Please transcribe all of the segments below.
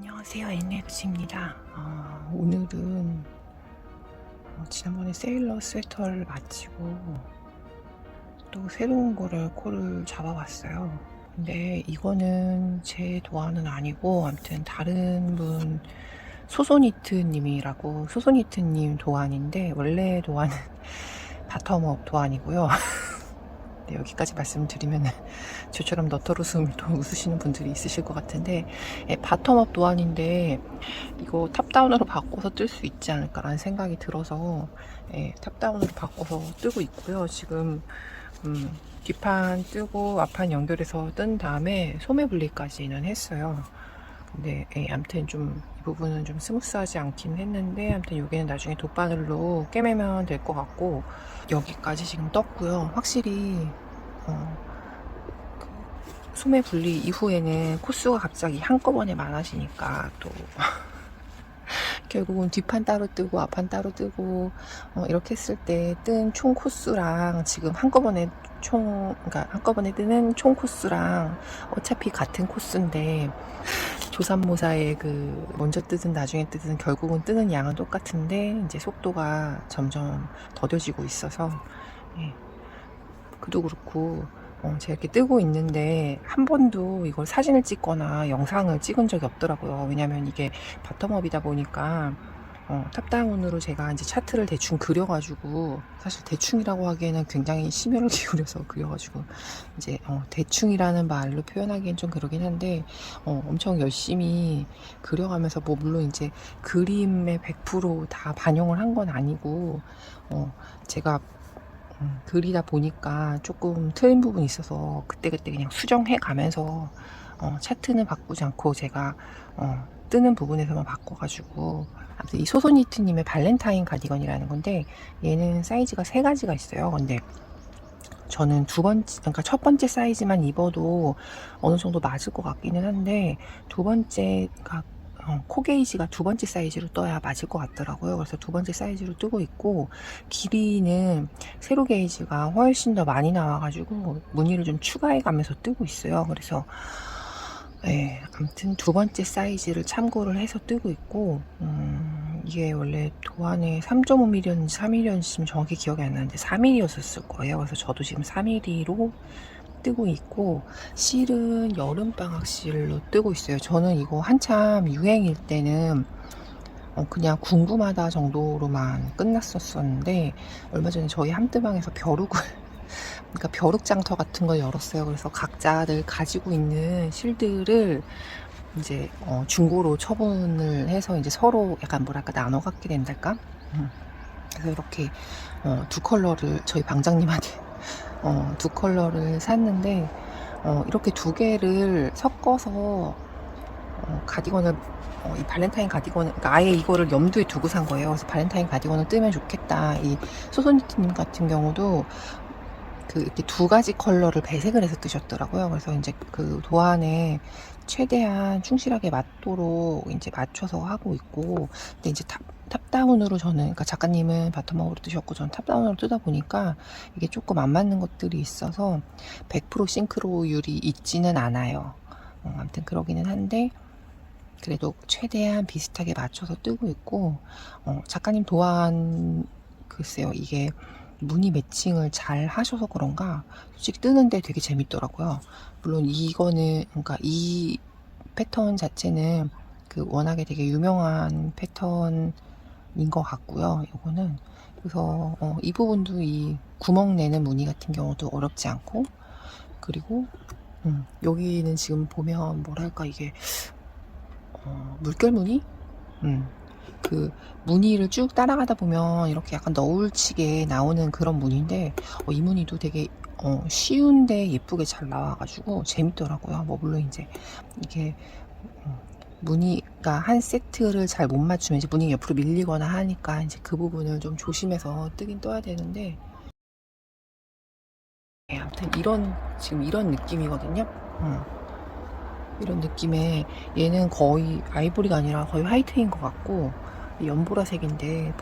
안녕하세요, 엔네그지입니다. 오늘은 지난번에 세일러 스웨터를 마치고 또 새로운 거를 콜을 잡아봤어요. 근데 이거는 제 도안은 아니고 아무튼 다른 분 소소니트님이라고 소소니트님 도안인데 원래 도안은 바텀업 도안이고요. 네, 여기까지 말씀드리면 저처럼 너털웃음을 또 웃으시는 분들이 있으실 것 같은데 바텀업 도안인데 이거 탑다운으로 바꿔서 뜰 수 있지 않을까라는 생각이 들어서 탑다운으로 바꿔서 뜨고 있고요. 지금 뒷판 뜨고 앞판 연결해서 뜬 다음에 소매 분리까지는 했어요. 근데 아무튼 좀 이 부분은 좀 스무스하지 않긴 했는데 아무튼 여기는 나중에 돗바늘로 꿰매면 될 것 같고 여기까지 지금 떴고요. 확실히 그 소매 분리 이후에는 코수가 갑자기 한꺼번에 많아지니까 또 결국은 뒷판 따로 뜨고 앞판 따로 뜨고 이렇게 했을 때 뜬 총 코수랑 지금 한꺼번에 그러니까 한꺼번에 뜨는 총 코수랑 어차피 같은 코수인데 조삼모사의 그 먼저 뜨든 나중에 뜨든 결국은 뜨는 양은 똑같은데 이제 속도가 점점 더뎌지고 있어서 그도 그렇고 제가 이렇게 뜨고 있는데 한 번도 이걸 사진을 찍거나 영상을 찍은 적이 없더라고요. 왜냐면 이게 바텀업이다 보니까 탑다운으로 제가 이제 차트를 대충 그려가지고 사실 대충이라고 하기에는 굉장히 심혈을 기울여서 그려가지고 이제 대충이라는 말로 표현하기엔 좀 그러긴 한데 엄청 열심히 그려가면서 뭐 물론 이제 그림의 100%다 반영을 한 건 아니고 제가 그리다 보니까 조금 틀린 부분이 있어서 그때그때 그냥 수정해 가면서 차트는 바꾸지 않고 제가 뜨는 부분에서만 바꿔가지고 아무튼 이 소소니트님의 발렌타인 가디건이라는 건데 얘는 사이즈가 3가지가 있어요. 근데 저는 그러니까 첫 번째 사이즈만 입어도 어느 정도 맞을 것 같기는 한데 두 번째가 코 게이지가 두 번째 사이즈로 떠야 맞을 것 같더라고요. 그래서 두 번째 사이즈로 뜨고 있고 길이는 세로 게이지가 훨씬 더 많이 나와가지고 무늬를 좀 추가해 가면서 뜨고 있어요. 그래서 아무튼 두 번째 사이즈를 참고를 해서 뜨고 있고 이게 원래 도안에 3.5mm였는지 3mm였는지 정확히 기억이 안 나는데 4mm였었을 거예요. 그래서 저도 지금 4mm로 뜨고 있고 실은 여름방학 실로 뜨고 있어요. 저는 이거 한참 유행일 때는 그냥 궁금하다 정도로만 끝났었는데 얼마 전에 저희 함뜨방에서 그러니까 벼룩장터 같은 걸 열었어요. 그래서 각자들 가지고 있는 실들을 이제 중고로 처분을 해서 이제 서로 약간 뭐랄까 나눠 갖게 된달까? 그래서 이렇게 두 컬러를 저희 방장님한테 두 컬러를 샀는데 이렇게 두 개를 섞어서 가디건을 이 발렌타인 가디건을 그러니까 아예 이거를 염두에 두고 산 거예요. 그래서 발렌타인 가디건을 뜨면 좋겠다. 이 소소니트님 같은 경우도 그 이렇게 두 가지 컬러를 배색을 해서 뜨셨더라고요. 그래서 이제 그 도안에 최대한 충실하게 맞도록 이제 맞춰서 하고 있고, 근데 이제 탑다운으로 저는, 그러니까 작가님은 바텀업으로 뜨셨고, 저는 탑다운으로 뜨다 보니까 이게 조금 안 맞는 것들이 있어서 100% 싱크로율이 있지는 않아요. 아무튼 그러기는 한데, 그래도 최대한 비슷하게 맞춰서 뜨고 있고, 작가님 도안, 글쎄요, 이게 무늬 매칭을 잘 하셔서 그런가 솔직히 뜨는데 되게 재밌더라고요. 물론 이거는 그러니까 이 패턴 자체는 그 워낙에 되게 유명한 패턴인 것 같고요. 이거는 그래서 이 부분도 이 구멍 내는 무늬 같은 경우도 어렵지 않고 그리고 여기는 지금 보면 뭐랄까 이게 물결 무늬? 그 무늬를 쭉 따라가다 보면 이렇게 약간 너울치게 나오는 그런 무늬인데 이 무늬도 되게 쉬운데 예쁘게 잘 나와가지고 재밌더라고요. 뭐 물론 이제 이게 무늬가 한 세트를 잘 못 맞추면 이제 무늬가 옆으로 밀리거나 하니까 이제 그 부분을 좀 조심해서 뜨긴 떠야 되는데 아무튼 지금 이런 느낌이거든요. 이런 느낌의 얘는 거의 아이보리가 아니라 거의 화이트인 것 같고 연보라색인데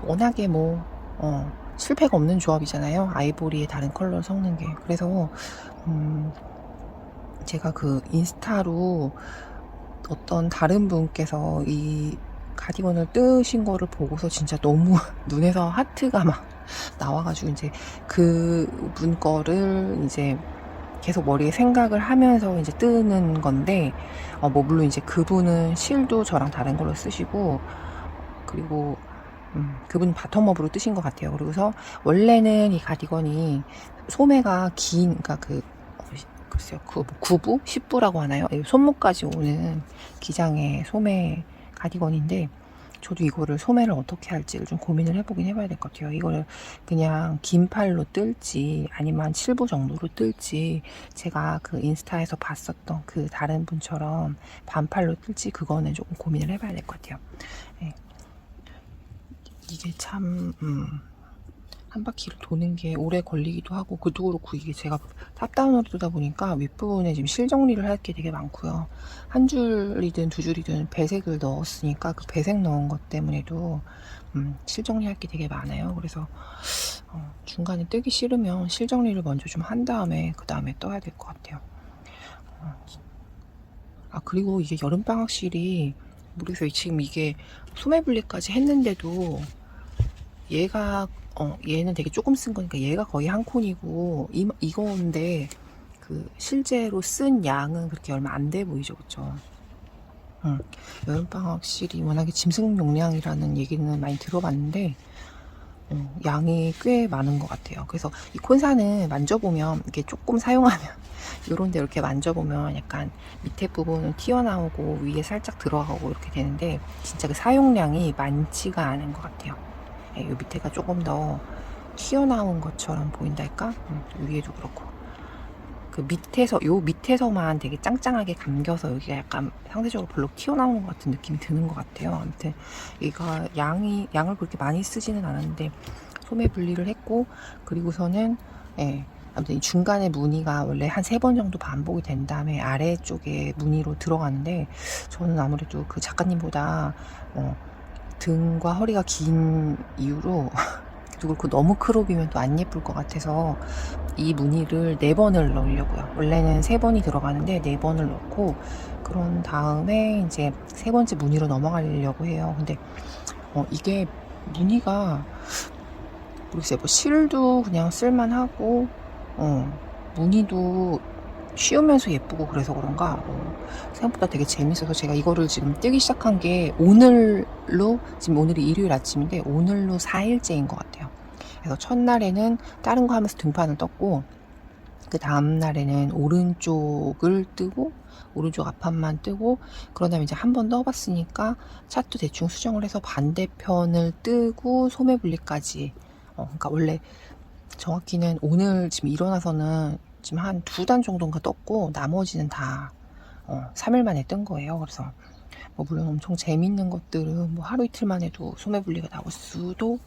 워낙에 뭐 실패가 없는 조합이잖아요. 아이보리에 다른 컬러를 섞는 게. 그래서 제가 그 인스타로 어떤 다른 분께서 이 가디건을 뜨신 거를 보고서 진짜 너무 눈에서 하트가 막 나와가지고 이제 그 분 거를 이제 계속 머리에 생각을 하면서 이제 뜨는 건데, 뭐 물론 이제 그분은 실도 저랑 다른 걸로 쓰시고, 그리고 그분 바텀업으로 뜨신 것 같아요. 그리고서 원래는 이 가디건이 소매가 긴, 그러니까 글쎄요, 9부? 10부라고 하나요? 손목까지 오는 기장의 소매 가디건인데, 저도 이거를 소매를 어떻게 할지를 좀 고민을 해보긴 해봐야 될 것 같아요. 이거를 그냥 긴 팔로 뜰지 아니면 7부 정도로 뜰지, 제가 그 인스타에서 봤었던 그 다른 분처럼 반팔로 뜰지, 그거는 조금 고민을 해봐야 될 것 같아요. 네. 이게 참 한 바퀴를 도는 게 오래 걸리기도 하고, 그도 그렇고 이게 제가 탑다운으로 뜨다 보니까 윗부분에 지금 실 정리를 할 게 되게 많고요. 한 줄이든 두 줄이든 배색을 넣었으니까 그 배색 넣은 것 때문에도 실 정리할 게 되게 많아요. 그래서 중간에 뜨기 싫으면 실 정리를 먼저 좀 한 다음에 그 다음에 떠야 될 것 같아요. 그리고 이게 여름방학실이 모르겠어요. 지금 이게 소매분리까지 했는데도 얘는 되게 조금 쓴 거니까 얘가 거의 한 콘이고, 이건데 그 실제로 쓴 양은 그렇게 얼마 안 돼 보이죠, 그쵸? 여름방학실이 워낙에 짐승 용량이라는 얘기는 많이 들어봤는데, 양이 꽤 많은 것 같아요. 그래서 이 콘사는 만져보면, 이게 조금 사용하면 요런데 이렇게 만져보면 약간 밑에 부분은 튀어나오고 위에 살짝 들어가고 이렇게 되는데, 진짜 그 사용량이 많지가 않은 것 같아요. 이 밑에가 조금 더 튀어나온 것처럼 보인달까? 위에도 그렇고, 그 밑에서만 되게 짱짱하게 감겨서 여기가 약간 상대적으로 별로 튀어나오는 것 같은 느낌이 드는 것 같아요. 아무튼 얘가 양을 그렇게 많이 쓰지는 않았는데 소매 분리를 했고, 그리고서는 아무튼 이 중간에 무늬가 원래 한 3번 정도 반복이 된 다음에 아래쪽에 무늬로 들어가는데, 저는 아무래도 그 작가님보다 등과 허리가 긴 이유로 그리고 너무 크롭이면 또 안 예쁠 것 같아서 이 무늬를 4번을 넣으려고요. 원래는 3번이 들어가는데 4번을 넣고, 그런 다음에 이제 3번째 무늬로 넘어가려고 해요. 근데 이게 무늬가 모르겠어요. 뭐 실도 그냥 쓸만하고, 무늬도 쉬우면서 예쁘고, 그래서 그런가 생각보다 되게 재밌어서 제가 이거를 지금 뜨기 시작한 게 지금 오늘이 일요일 아침인데 오늘로 4일째인 것 같아요. 그래서 첫날에는 다른 거 하면서 등판을 떴고, 그 다음 날에는 오른쪽을 뜨고 오른쪽 앞판만 뜨고, 그런 다음에 이제 한 번 떠봤으니까 차트 대충 수정을 해서 반대편을 뜨고 소매 분리까지. 그러니까 원래 정확히는 오늘 지금 일어나서는 지금 한 2단 정도인가 떴고, 나머지는 다 3일 만에 뜬 거예요. 그래서 물론 엄청 재밌는 것들은 하루 이틀만 해도 소매 분리가 나올 수도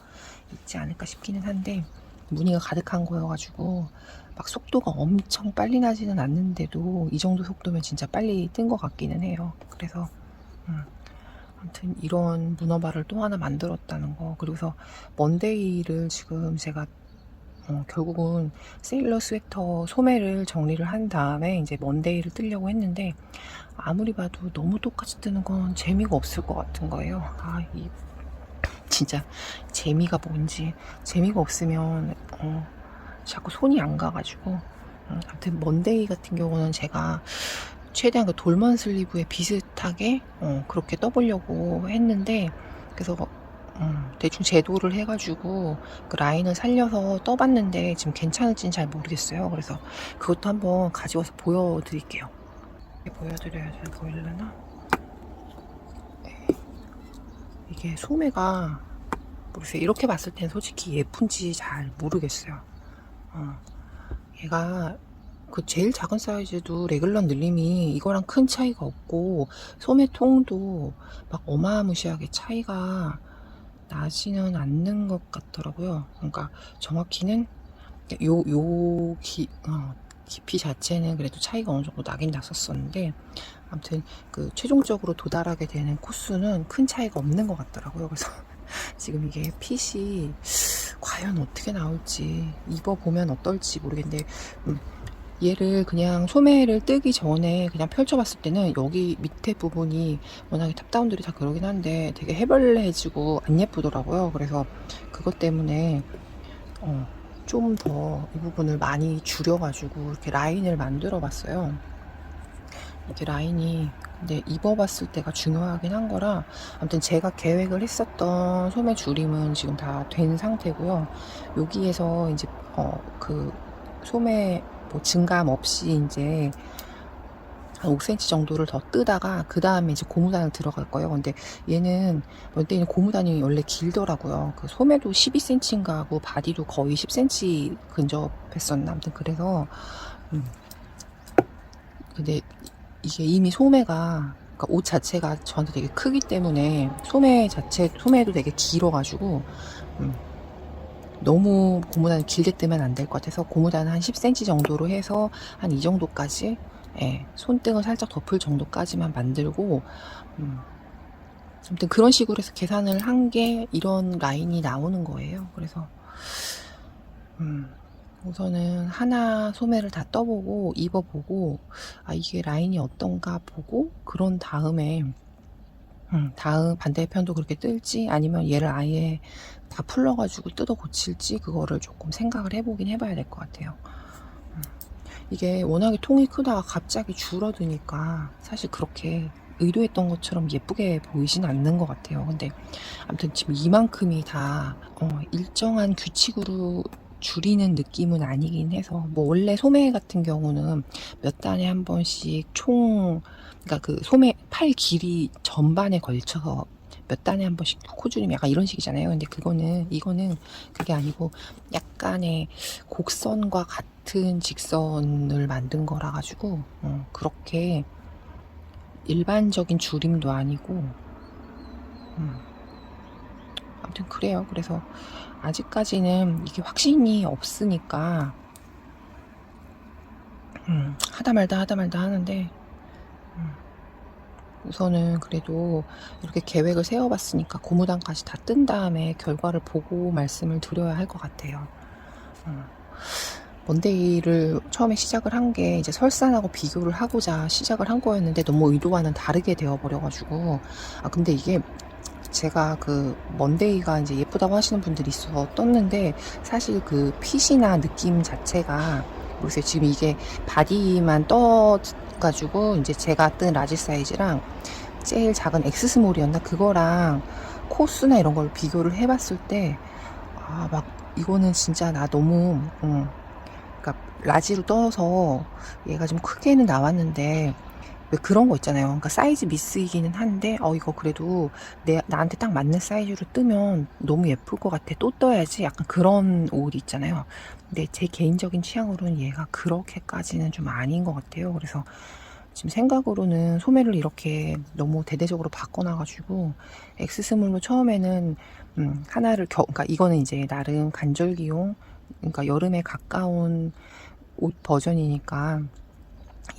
있지 않을까 싶기는 한데, 무늬가 가득한 거여가지고 막 속도가 엄청 빨리 나지는 않는데도 이 정도 속도면 진짜 빨리 뜬 것 같기는 해요. 그래서 아무튼 이런 문어발을 또 하나 만들었다는 거. 그리고서 먼데이를 지금 제가 결국은 세일러 스웨터 소매를 정리를 한 다음에 이제 먼데이를 뜨려고 했는데, 아무리 봐도 너무 똑같이 뜨는 건 재미가 없을 것 같은 거예요. 진짜 재미가 뭔지, 재미가 없으면 자꾸 손이 안 가가지고. 아무튼 먼데이 같은 경우는 제가 최대한 그 돌먼 슬리브에 비슷하게 그렇게 떠보려고 했는데, 그래서 대충 제도를 해가지고 그 라인을 살려서 떠봤는데 지금 괜찮을지는 잘 모르겠어요. 그래서 그것도 한번 가져와서 보여드릴게요. 보여드려야 잘 보이려나? 이게 소매가 모르겠어요. 이렇게 봤을 땐 솔직히 예쁜지 잘 모르겠어요. 얘가 그 제일 작은 사이즈도 레귤러 늘림이 이거랑 큰 차이가 없고, 소매 통도 막 어마무시하게 차이가 나지는 않는 것 같더라고요. 그러니까 정확히는 깊이 자체는 그래도 차이가 어느 정도 나긴 났었었는데, 아무튼 그 최종적으로 도달하게 되는 코스는 큰 차이가 없는 것 같더라고요. 그래서 지금 이게 핏이 과연 어떻게 나올지, 입어보면 어떨지 모르겠는데, 얘를 그냥 소매를 뜨기 전에 그냥 펼쳐봤을 때는 여기 밑에 부분이 워낙에 탑다운들이 다 그러긴 한데 되게 해벌레해지고 안 예쁘더라고요. 그래서 그것 때문에 좀 더 이 부분을 많이 줄여가지고 이렇게 라인을 만들어 봤어요. 이렇게 라인이 근데 입어봤을 때가 중요하긴 한 거라 아무튼 제가 계획을 했었던 소매 줄임은 지금 다 된 상태고요. 여기에서 이제 그 소매 뭐 증감 없이 이제 한 5cm 정도를 더 뜨다가 그 다음에 이제 고무단을 들어갈 거예요. 근데 얘는 원대는 고무단이 원래 길더라고요. 그 소매도 12cm인가 하고 바디도 거의 10cm 근접했었나 아무튼 그래서 근데 이게 이미 소매가 그러니까 옷 자체가 저한테 되게 크기 때문에 소매도 되게 길어가지고 너무 고무단을 길게 뜨면 안 될 것 같아서 고무단을 한 10cm 정도로 해서 한 이 정도까지 손등을 살짝 덮을 정도까지만 만들고 아무튼 그런 식으로 해서 계산을 한 게 이런 라인이 나오는 거예요. 그래서 우선은 하나 소매를 다 떠보고 입어보고 이게 라인이 어떤가 보고 그런 다음에 다음 반대편도 그렇게 뜰지 아니면 얘를 아예 다 풀러가지고 뜯어 고칠지 그거를 조금 생각을 해보긴 해봐야 될 것 같아요. 이게 워낙에 통이 크다가 갑자기 줄어드니까 사실 그렇게 의도했던 것처럼 예쁘게 보이진 않는 것 같아요. 근데 아무튼 지금 이만큼이 다 일정한 규칙으로 줄이는 느낌은 아니긴 해서 뭐 원래 소매 같은 경우는 몇 단에 한 번씩 그러니까 그 소매 팔 길이 전반에 걸쳐서 몇 단에 한 번씩 코줄임 약간 이런 식이잖아요. 근데 이거는 그게 아니고 약간의 곡선과 같은 직선을 만든 거라 가지고 그렇게 일반적인 줄임도 아니고 아무튼 그래요. 그래서 아직까지는 이게 확신이 없으니까 하다 말다 하는데 우선은 그래도 이렇게 계획을 세워봤으니까 고무단까지 다 뜬 다음에 결과를 보고 말씀을 드려야 할 것 같아요. 먼데이를 처음에 시작을 한 게 이제 설산하고 비교를 하고자 시작을 한 거였는데 너무 의도와는 다르게 되어버려가지고 근데 이게 제가 그 먼데이가 이제 예쁘다고 하시는 분들이 있어서 떴는데 사실 그 핏이나 느낌 자체가 모르겠어요. 지금 이게 바디만 떠가지고 이제 제가 뜬 라지 사이즈랑 제일 작은 엑스스몰이었나 그거랑 코스나 이런 걸 비교를 해봤을 때 막 이거는 진짜 나 너무 그러니까 라지로 떠서 얘가 좀 크게는 나왔는데 왜 그런 거 있잖아요. 그러니까 사이즈 미스이기는 한데 이거 그래도 나한테 딱 맞는 사이즈로 뜨면 너무 예쁠 것 같아. 또 떠야지. 약간 그런 옷 있잖아요. 근데 제 개인적인 취향으로는 얘가 그렇게까지는 좀 아닌 것 같아요. 그래서 지금 생각으로는 소매를 이렇게 너무 대대적으로 바꿔놔가지고 엑스스몰로 처음에는 하나를 그러니까 이거는 이제 나름 간절기용 그러니까 여름에 가까운 옷 버전이니까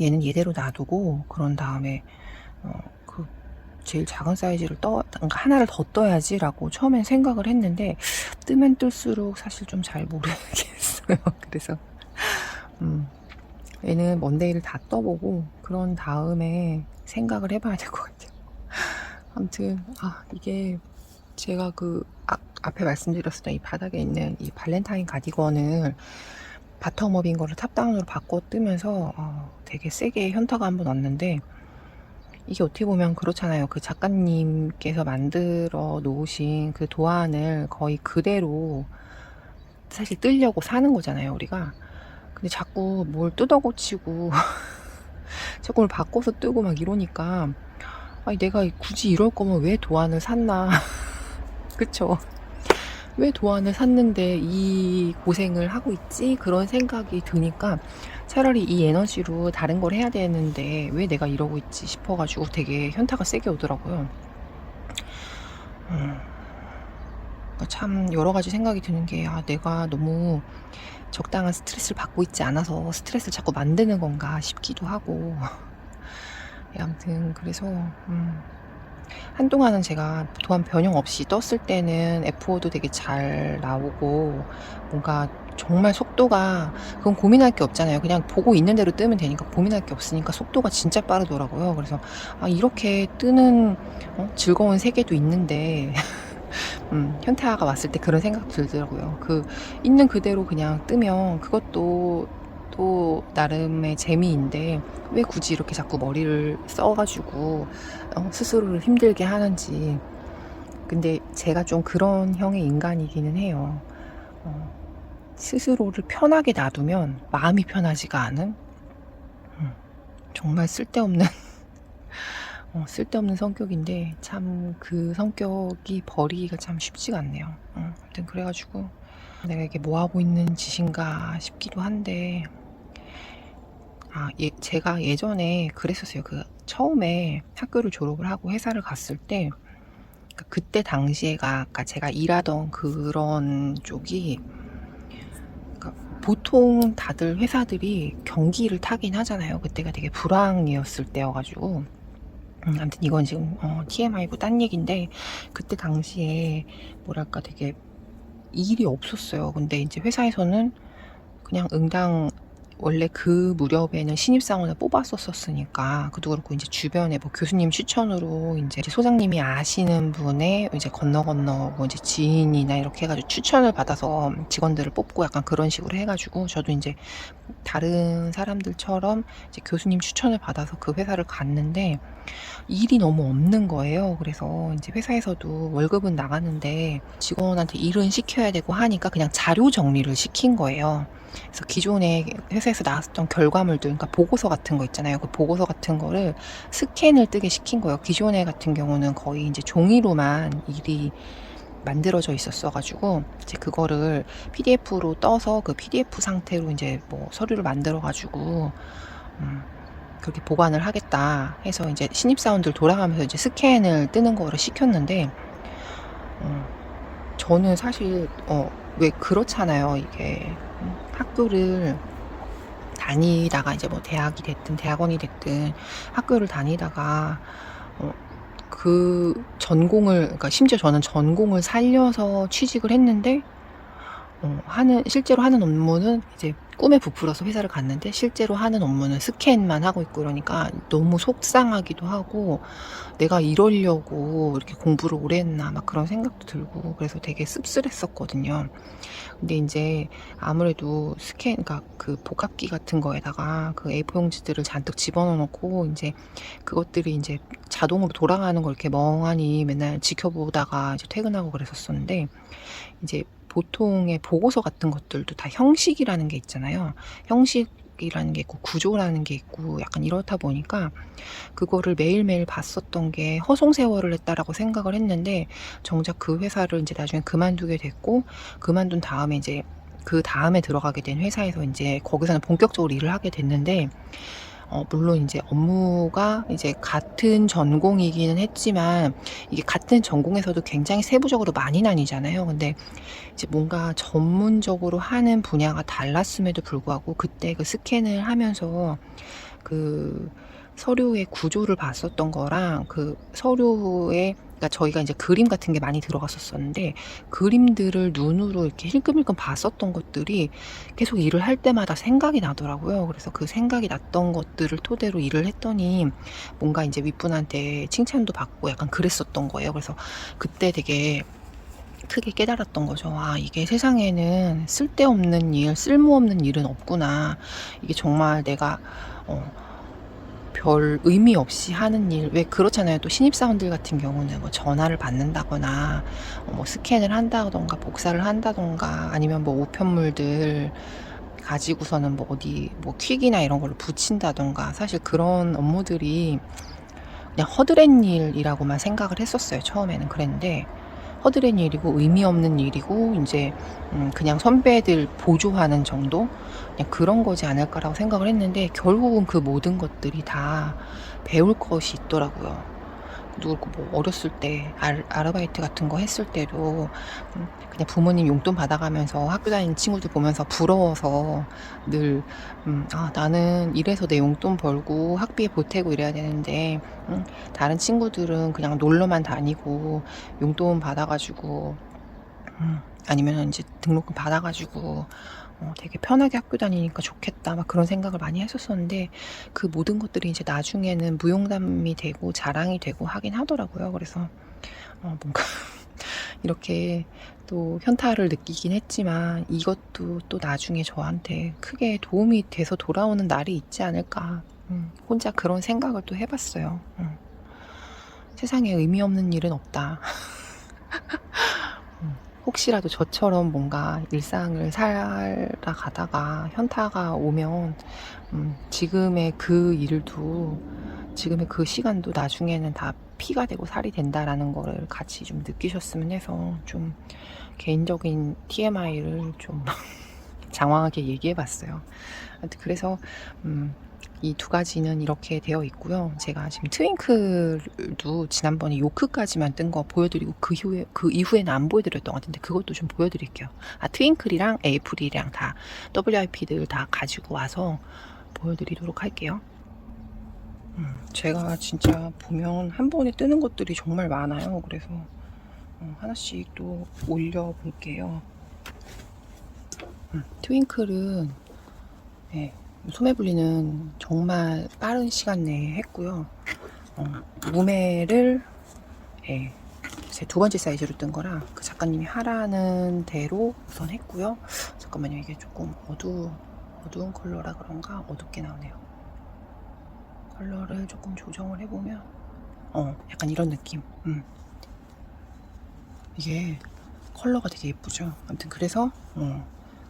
얘는 얘대로 놔두고 그런 다음에 그 제일 작은 사이즈를 그러니까 하나를 더 떠야지라고 처음엔 생각을 했는데 뜨면 뜰수록 사실 좀 잘 모르겠어요. 그래서 얘는 먼데이를 다 떠보고 그런 다음에 생각을 해봐야 될 것 같아요. 아무튼 이게 제가 그 앞에 말씀드렸었던 이 바닥에 있는 이 발렌타인 가디건을 바텀업인 거를 탑다운으로 바꿔 뜨면서 되게 세게 현타가 한번 왔는데 이게 어떻게 보면 그렇잖아요. 그 작가님께서 만들어 놓으신 그 도안을 거의 그대로 사실 뜨려고 사는 거잖아요, 우리가. 근데 자꾸 뭘 뜯어 고치고 자꾸 뭘 바꿔서 뜨고 막 이러니까 내가 굳이 이럴 거면 왜 도안을 샀나. 그쵸? 왜 도안을 샀는데 이 고생을 하고 있지? 그런 생각이 드니까 차라리 이 에너지로 다른 걸 해야 되는데 왜 내가 이러고 있지 싶어가지고 되게 현타가 세게 오더라고요. 참 여러 가지 생각이 드는 게 내가 너무 적당한 스트레스를 받고 있지 않아서 스트레스를 자꾸 만드는 건가 싶기도 하고 아무튼 그래서 한동안은 제가 도안 변형 없이 떴을 때는 F5도 되게 잘 나오고 뭔가 정말 속도가, 그건 고민할 게 없잖아요. 그냥 보고 있는 대로 뜨면 되니까 고민할 게 없으니까 속도가 진짜 빠르더라고요. 그래서 이렇게 뜨는 즐거운 세계도 있는데 현타가 왔을 때 그런 생각 들더라고요. 그 있는 그대로 그냥 뜨면 그것도 또 나름의 재미인데 왜 굳이 이렇게 자꾸 머리를 써가지고 스스로를 힘들게 하는지. 근데 제가 좀 그런 형의 인간이기는 해요. 스스로를 편하게 놔두면 마음이 편하지가 않은 정말 쓸데없는 쓸데없는 성격인데 참 그 성격이 버리기가 참 쉽지가 않네요. 아무튼 그래가지고 내가 이게 뭐 하고 있는 짓인가 싶기도 한데 제가 예전에 그랬었어요. 그 처음에 학교를 졸업을 하고 회사를 갔을 때 그때 당시에가 아까 제가 일하던 그런 쪽이 보통 다들 회사들이 경기를 타긴 하잖아요. 그때가 되게 불황이었을 때여가지고 아무튼 이건 지금 TMI고 딴 얘기인데 그때 당시에 뭐랄까 되게 일이 없었어요. 근데 이제 회사에서는 그냥 응당 원래 그 무렵에는 신입사원을 뽑았었으니까 그도 그렇고 이제 주변에 뭐 교수님 추천으로 이제 소장님이 아시는 분의 이제 건너 뭐 이제 지인이나 이렇게 해가지고 추천을 받아서 직원들을 뽑고 약간 그런 식으로 해가지고 저도 이제 다른 사람들처럼 이제 교수님 추천을 받아서 그 회사를 갔는데 일이 너무 없는 거예요. 그래서 이제 회사에서도 월급은 나가는데 직원한테 일은 시켜야 되고 하니까 그냥 자료 정리를 시킨 거예요. 그래서 기존에 회사에서 나왔던 결과물들, 그러니까 보고서 같은 거 있잖아요. 그 보고서 같은 거를 스캔을 뜨게 시킨 거예요. 기존에 같은 경우는 거의 이제 종이로만 일이 만들어져 있었어가지고 이제 그거를 PDF로 떠서 그 PDF 상태로 이제 뭐 서류를 만들어가지고 그렇게 보관을 하겠다 해서 이제 신입사원들 돌아가면서 이제 스캔을 뜨는 거를 시켰는데 저는 사실 왜 그렇잖아요. 이게 학교를 다니다가 이제 뭐 대학이 됐든 대학원이 됐든 학교를 다니다가 그 전공을, 그러니까 심지어 저는 전공을 살려서 취직을 했는데 실제로 하는 업무는 이제 꿈에 부풀어서 회사를 갔는데 실제로 하는 업무는 스캔만 하고 있고 이러니까 너무 속상하기도 하고 내가 이러려고 이렇게 공부를 오래 했나 막 그런 생각도 들고 그래서 되게 씁쓸했었거든요. 근데 이제 아무래도 그러니까 그 복합기 같은 거에다가 그 A4 용지들을 잔뜩 집어넣어 놓고 이제 그것들이 이제 자동으로 돌아가는 걸 이렇게 멍하니 맨날 지켜보다가 이제 퇴근하고 그랬었었는데 이제 보통의 보고서 같은 것들도 다 형식이라는 게 있잖아요. 형식이라는 게 있고 구조라는 게 있고 약간 이렇다 보니까 그거를 매일매일 봤었던 게 허송세월을 했다라고 생각을 했는데 정작 그 회사를 이제 나중에 그만두게 됐고 그만둔 다음에 이제 그 다음에 들어가게 된 회사에서 이제 거기서는 본격적으로 일을 하게 됐는데 물론 이제 업무가 이제 같은 전공이기는 했지만 이게 같은 전공에서도 굉장히 세부적으로 많이 나뉘잖아요. 근데 이제 뭔가 전문적으로 하는 분야가 달랐음에도 불구하고 그때 그 스캔을 하면서 그 서류의 구조를 봤었던 거랑 그 서류에 그러니까 저희가 이제 그림 같은 게 많이 들어갔었었는데 그림들을 눈으로 이렇게 힐끔힐끔 봤었던 것들이 계속 일을 할 때마다 생각이 나더라고요. 그래서 그 생각이 났던 것들을 토대로 일을 했더니 뭔가 이제 윗분한테 칭찬도 받고 약간 그랬었던 거예요. 그래서 그때 되게 크게 깨달았던 거죠. 이게 세상에는 쓸데없는 일, 쓸모없는 일은 없구나. 이게 정말 내가 별 의미 없이 하는 일, 왜 그렇잖아요. 또 신입사원들 같은 경우는 뭐 전화를 받는다거나 뭐 스캔을 한다던가 복사를 한다던가 아니면 뭐 우편물들 가지고서는 뭐 어디 뭐 퀵이나 이런 걸로 붙인다던가 사실 그런 업무들이 그냥 허드렛 일이라고만 생각을 했었어요. 처음에는 그랬는데 허드렛 일이고 의미 없는 일이고 이제 그냥 선배들 보조하는 정도 그냥 그런 거지 않을까라고 생각을 했는데 결국은 그 모든 것들이 다 배울 것이 있더라고요. 그리고 뭐 어렸을 때 아르바이트 같은 거 했을 때도 그냥 부모님 용돈 받아가면서 학교 다니는 친구들 보면서 부러워서 늘 나는 이래서 내 용돈 벌고 학비에 보태고 이래야 되는데 다른 친구들은 그냥 놀러만 다니고 용돈 받아가지고 아니면 이제 등록금 받아가지고 되게 편하게 학교 다니니까 좋겠다 막 그런 생각을 많이 했었었는데 그 모든 것들이 이제 나중에는 무용담이 되고 자랑이 되고 하긴 하더라고요. 그래서 뭔가 이렇게 또 현타를 느끼긴 했지만 이것도 또 나중에 저한테 크게 도움이 돼서 돌아오는 날이 있지 않을까. 혼자 그런 생각을 또 해봤어요. 세상에 의미 없는 일은 없다. 혹시라도 저처럼 뭔가 일상을 살아가다가 현타가 오면 지금의 그 일도 지금의 그 시간도 나중에는 다 피가 되고 살이 된다라는 거를 같이 좀 느끼셨으면 해서 좀 개인적인 TMI를 좀 장황하게 얘기해 봤어요. 그래서 이 두 가지는 이렇게 되어 있고요. 제가 지금 트윙클도 지난번에 요크까지만 뜬 거 보여드리고 그 이후에는 안 보여드렸던 것 같은데 그것도 좀 보여드릴게요. 트윙클이랑 에이프릴이랑 다 WIP들 다 가지고 와서 보여드리도록 할게요. 제가 진짜 보면 한 번에 뜨는 것들이 정말 많아요. 그래서 하나씩 또 올려볼게요. 트윙클은 네, 소매분리는 정말 빠른 시간 내에 했고요. 무매를 예, 제 두 번째 사이즈로 뜬 거라 그 작가님이 하라는 대로 우선 했고요. 잠깐만요, 이게 조금 어두운 컬러라 그런가 어둡게 나오네요. 컬러를 조금 조정을 해보면 약간 이런 느낌. 이게 컬러가 되게 예쁘죠. 아무튼 그래서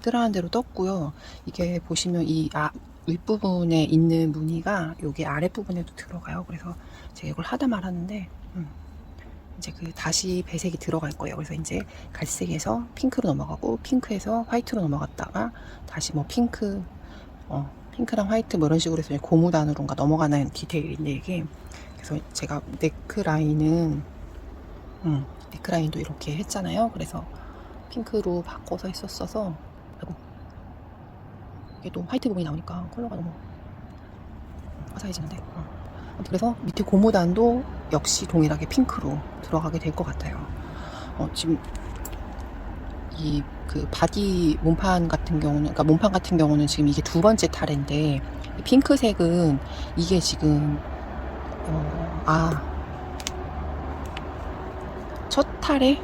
뜨라는 대로 떴고요. 이게 보시면 이 윗부분에 있는 무늬가 여기 아랫부분에도 들어가요. 그래서 제가 이걸 하다 말았는데 이제 그 다시 배색이 들어갈 거예요. 그래서 이제 갈색에서 핑크로 넘어가고 핑크에서 화이트로 넘어갔다가 다시 뭐 핑크랑 화이트 뭐 이런 식으로 해서 고무단으로인가 넘어가는 디테일인데 이게 그래서 제가 넥라인도 이렇게 했잖아요. 그래서 핑크로 바꿔서 했었어서 아이고 이게 또 화이트 부분이 나오니까 컬러가 너무 화사해지는데 그래서 밑에 고무단도 역시 동일하게 핑크로 들어가게 될 것 같아요. 지금 이 그 바디 몸판 같은 경우는, 그러니까 몸판 같은 경우는 지금 이게 두 번째 타래인데 핑크색은 이게 지금 첫 타래?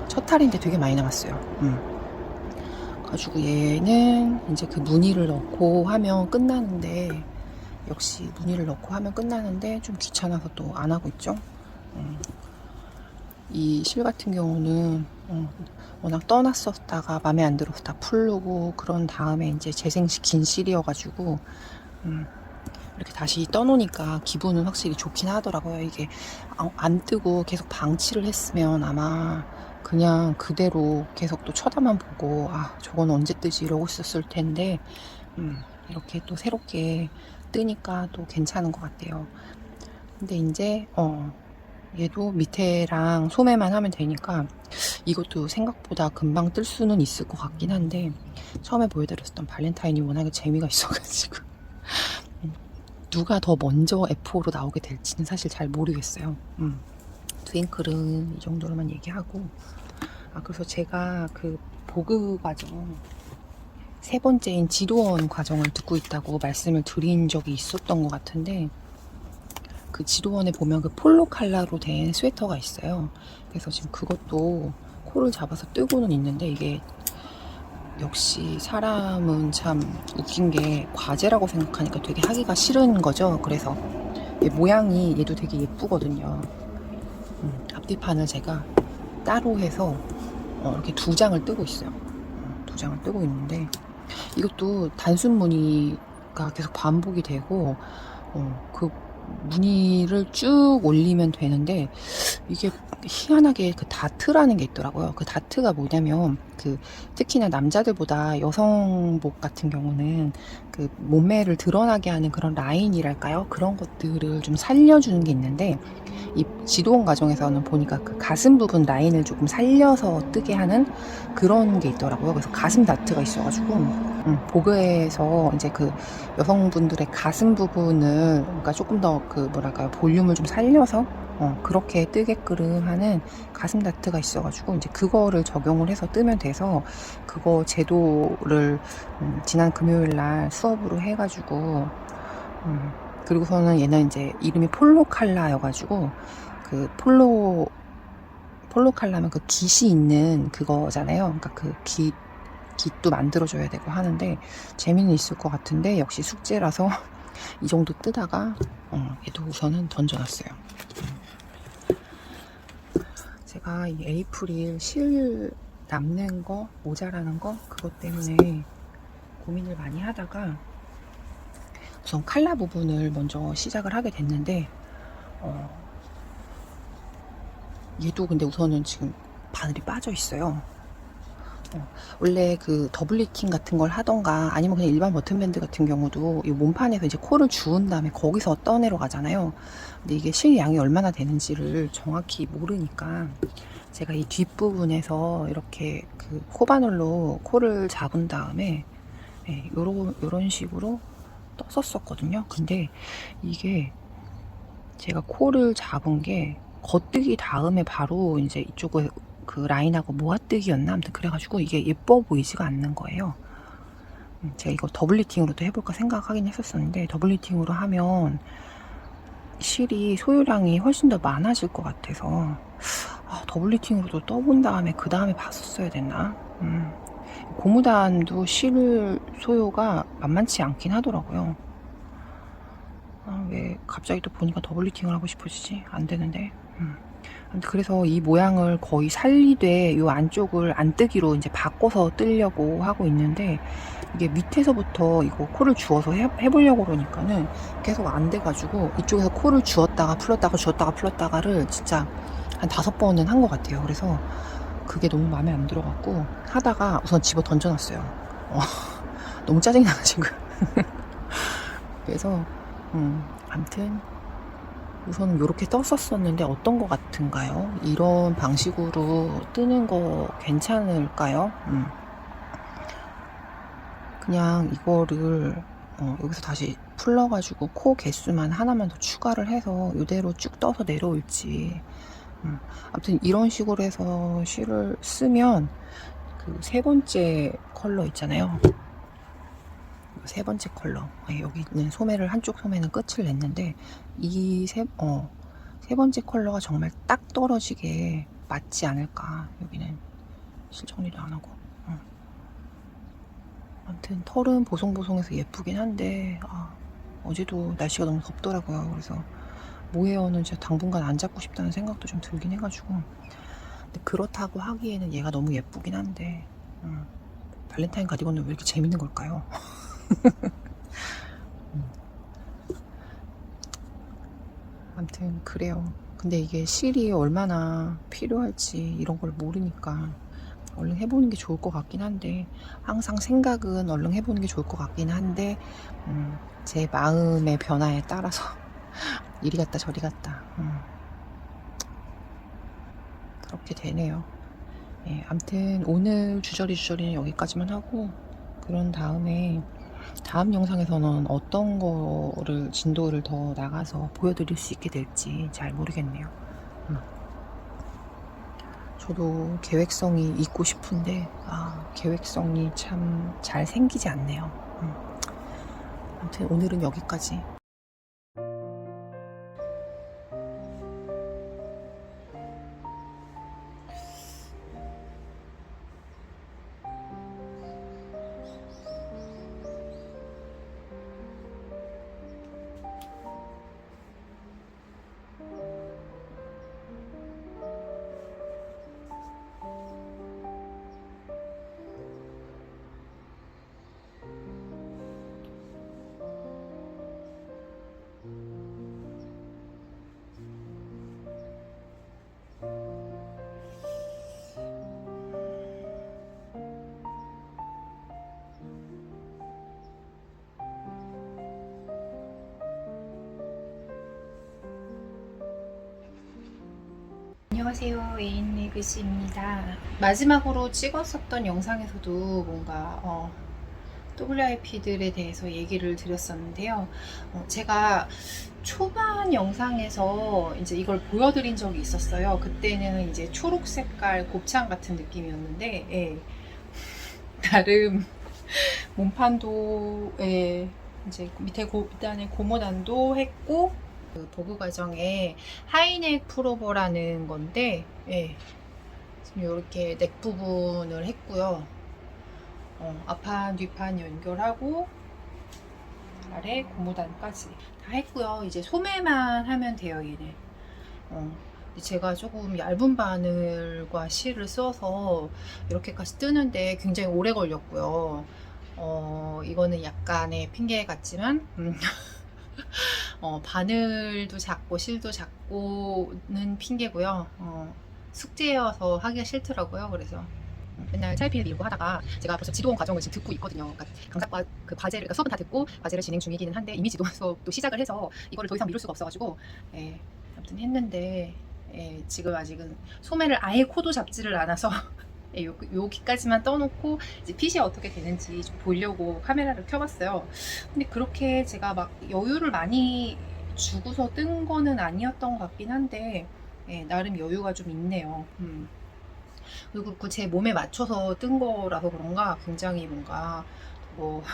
첫 타래인데 되게 많이 남았어요. 가지고 얘는 이제 그 무늬를 넣고 하면 끝나는데 역시 무늬를 넣고 하면 끝나는데 좀 귀찮아서 또 안 하고 있죠. 이 실 같은 경우는 워낙 떠났었다가 마음에 안 들어서 다 풀르고 그런 다음에 이제 재생시킨 실이어가지고 이렇게 다시 떠놓으니까 기분은 확실히 좋긴 하더라고요. 이게 안 뜨고 계속 방치를 했으면 아마 그냥 그대로 계속 또 쳐다만 보고 저건 언제 뜨지 이러고 있었을 텐데 이렇게 또 새롭게 뜨니까 또 괜찮은 것 같아요. 근데 이제 얘도 밑에랑 소매만 하면 되니까 이것도 생각보다 금방 뜰 수는 있을 것 같긴 한데 처음에 보여드렸던 발렌타인이 워낙에 재미가 있어가지고 누가 더 먼저 F5로 나오게 될지는 사실 잘 모르겠어요. 트윙클은 이 정도로만 얘기하고 그래서 제가 그 보그 과정 세 번째인 지도원 과정을 듣고 있다고 말씀을 드린 적이 있었던 것 같은데 그 지도원에 보면 그 폴로 칼라로 된 스웨터가 있어요. 그래서 지금 그것도 코를 잡아서 뜨고는 있는데 이게 역시 사람은 참 웃긴 게 과제라고 생각하니까 되게 하기가 싫은 거죠. 그래서 모양이 얘도 되게 예쁘거든요. 앞뒤판을 제가 따로 해서 이렇게 두 장을 뜨고 있어요. 두 장을 뜨고 있는데 이것도 단순 무늬가 계속 반복이 되고 그 무늬를 쭉 올리면 되는데 이게 희한하게 그 다트라는 게 있더라고요. 그 다트가 뭐냐면 그 특히나 남자들보다 여성복 같은 경우는 그 몸매를 드러나게 하는 그런 라인이랄까요? 그런 것들을 좀 살려주는 게 있는데 이 지도원 과정에서는 보니까 그 가슴 부분 라인을 조금 살려서 뜨게 하는 그런 게 있더라고요. 그래서 가슴 다트가 있어가지고 보그에서 이제 그 여성분들의 가슴 부분을 그러니까 조금 더 그 뭐랄까요 볼륨을 좀 살려서 그렇게 뜨게끔 하는 가슴 다트가 있어가지고 이제 그거를 적용을 해서 뜨면 돼서 그거 제도를 지난 금요일 날 수업으로 해가지고 그리고서는 얘는 이제 이름이 폴로 칼라여가지고 그 폴로 칼라면 그 깃이 있는 그거잖아요. 그러니까 그 깃도 만들어줘야 되고 하는데 재미는 있을 것 같은데 역시 숙제라서 이 정도 뜨다가 얘도 우선은 던져놨어요. 제가 이 에이프릴 실 남는 거 모자라는 거 그것 때문에 고민을 많이 하다가 우선 칼라 부분을 먼저 시작을 하게 됐는데 얘도 근데 우선은 지금 바늘이 빠져 있어요. 원래 그 더블 리팅 같은 걸 하던가 아니면 그냥 일반 버튼밴드 같은 경우도 이 몸판에서 이제 코를 주운 다음에 거기서 떠내려 가잖아요. 근데 이게 실 양이 얼마나 되는지를 정확히 모르니까 제가 이 뒷부분에서 이렇게 그 코바늘로 코를 잡은 다음에 요런 식으로 떴었거든요. 근데 이게 제가 코를 잡은 게 겉뜨기 다음에 바로 이제 이쪽에 그 라인하고 모아뜨기였나? 아무튼 그래가지고 이게 예뻐 보이지가 않는 거예요. 제가 이거 더블 리팅으로도 해볼까 생각하긴 했었었는데 더블 리팅으로 하면 실이 소유량이 훨씬 더 많아질 것 같아서 더블 리팅으로도 떠본 다음에 그 다음에 봤었어야 됐나? 고무단도 실 소요가 만만치 않긴 하더라고요. 왜 갑자기 또 보니까 더블 리팅을 하고 싶어지지? 안 되는데. 그래서 이 모양을 거의 살리되 요 안쪽을 안뜨기로 이제 바꿔서 뜨려고 하고 있는데 이게 밑에서부터 이거 코를 주워서 해보려고 그러니까는 계속 안 돼가지고 이쪽에서 코를 주었다가 풀었다가 주었다가 풀었다가를 진짜 한 5번은 한 것 같아요. 그래서 그게 너무 마음에 안 들어갖고 하다가 우선 집어 던져놨어요. 너무 짜증이 나가지고 그래서 아무튼 우선 이렇게 떴었었는데 어떤 것 같은가요? 이런 방식으로 뜨는 거 괜찮을까요? 그냥 이거를 여기서 다시 풀러가지고 코 개수만 하나만 더 추가를 해서 이대로 쭉 떠서 내려올지 아무튼 이런 식으로 해서 실을 쓰면 그 세 번째 컬러 있잖아요. 세 번째 컬러 여기 있는 소매를 한쪽 소매는 끝을 냈는데 이 세 번째 컬러가 정말 딱 떨어지게 맞지 않을까. 여기는 실정리도 안 하고 아무튼 털은 보송보송해서 예쁘긴 한데 어제도 날씨가 너무 덥더라고요. 그래서 모헤어는 진짜 당분간 안 잡고 싶다는 생각도 좀 들긴 해가지고 근데 그렇다고 하기에는 얘가 너무 예쁘긴 한데 발렌타인 가디건은 왜 이렇게 재밌는 걸까요? 아무튼 그래요. 근데 이게 실이 얼마나 필요할지 이런 걸 모르니까 얼른 해보는 게 좋을 것 같긴 한데 항상 생각은 얼른 해보는 게 좋을 것 같긴 한데 제 마음의 변화에 따라서 이리 갔다 저리 갔다 그렇게 되네요. 아무튼 오늘 주저리는 여기까지만 하고 그런 다음에 다음 영상에서는 어떤 거를 진도를 더 나가서 보여드릴 수 있게 될지 잘 모르겠네요. 저도 계획성이 있고 싶은데 계획성이 참 잘 생기지 않네요. 아무튼 오늘은 여기까지. 안녕하세요. 에인레그시입니다. 마지막으로 찍었었던 영상에서도 뭔가 WIP들에 대해서 얘기를 드렸었는데요. 제가 초반 영상에서 이제 이걸 보여드린 적이 있었어요. 그때는 이제 초록 색깔 곱창 같은 느낌이었는데, 예. 나름 몸판도에 이제 밑단에 고무단도 했고, 그 보그 과정에 하이넥 프로버라는 건데, 예. 지금 이렇게 넥 부분을 했고요. 앞판 뒷판 연결하고 아래 고무단까지 다 했고요. 이제 소매만 하면 돼요, 얘는. 제가 조금 얇은 바늘과 실을 써서 이렇게까지 뜨는데 굉장히 오래 걸렸고요. 이거는 약간의 핑계 같지만 바늘도 작고 실도 작고는 핑계고요. 숙제여서 하기가 싫더라고요. 그래서 맨날 차이필 밀고 하다가 제가 벌써 지도원 과정을 지금 듣고 있거든요. 그러니까 강사과 그 과제를, 그러니까 수업은 다 듣고 과제를 진행 중이기는 한데 이미 지도원 수업도 시작을 해서 이거를 더 이상 미룰 수가 없어가지고, 예, 아무튼 했는데, 예, 지금 아직은 소매를 아예 코도 잡지를 않아서 예, 여기까지만 떠놓고 이제 핏이 어떻게 되는지 좀 보려고 카메라를 켜봤어요. 근데 그렇게 제가 막 여유를 많이 주고서 뜬 거는 아니었던 것 같긴 한데, 예, 나름 여유가 좀 있네요. 그리고 제 몸에 맞춰서 뜬 거라서 그런가 굉장히 뭔가 뭐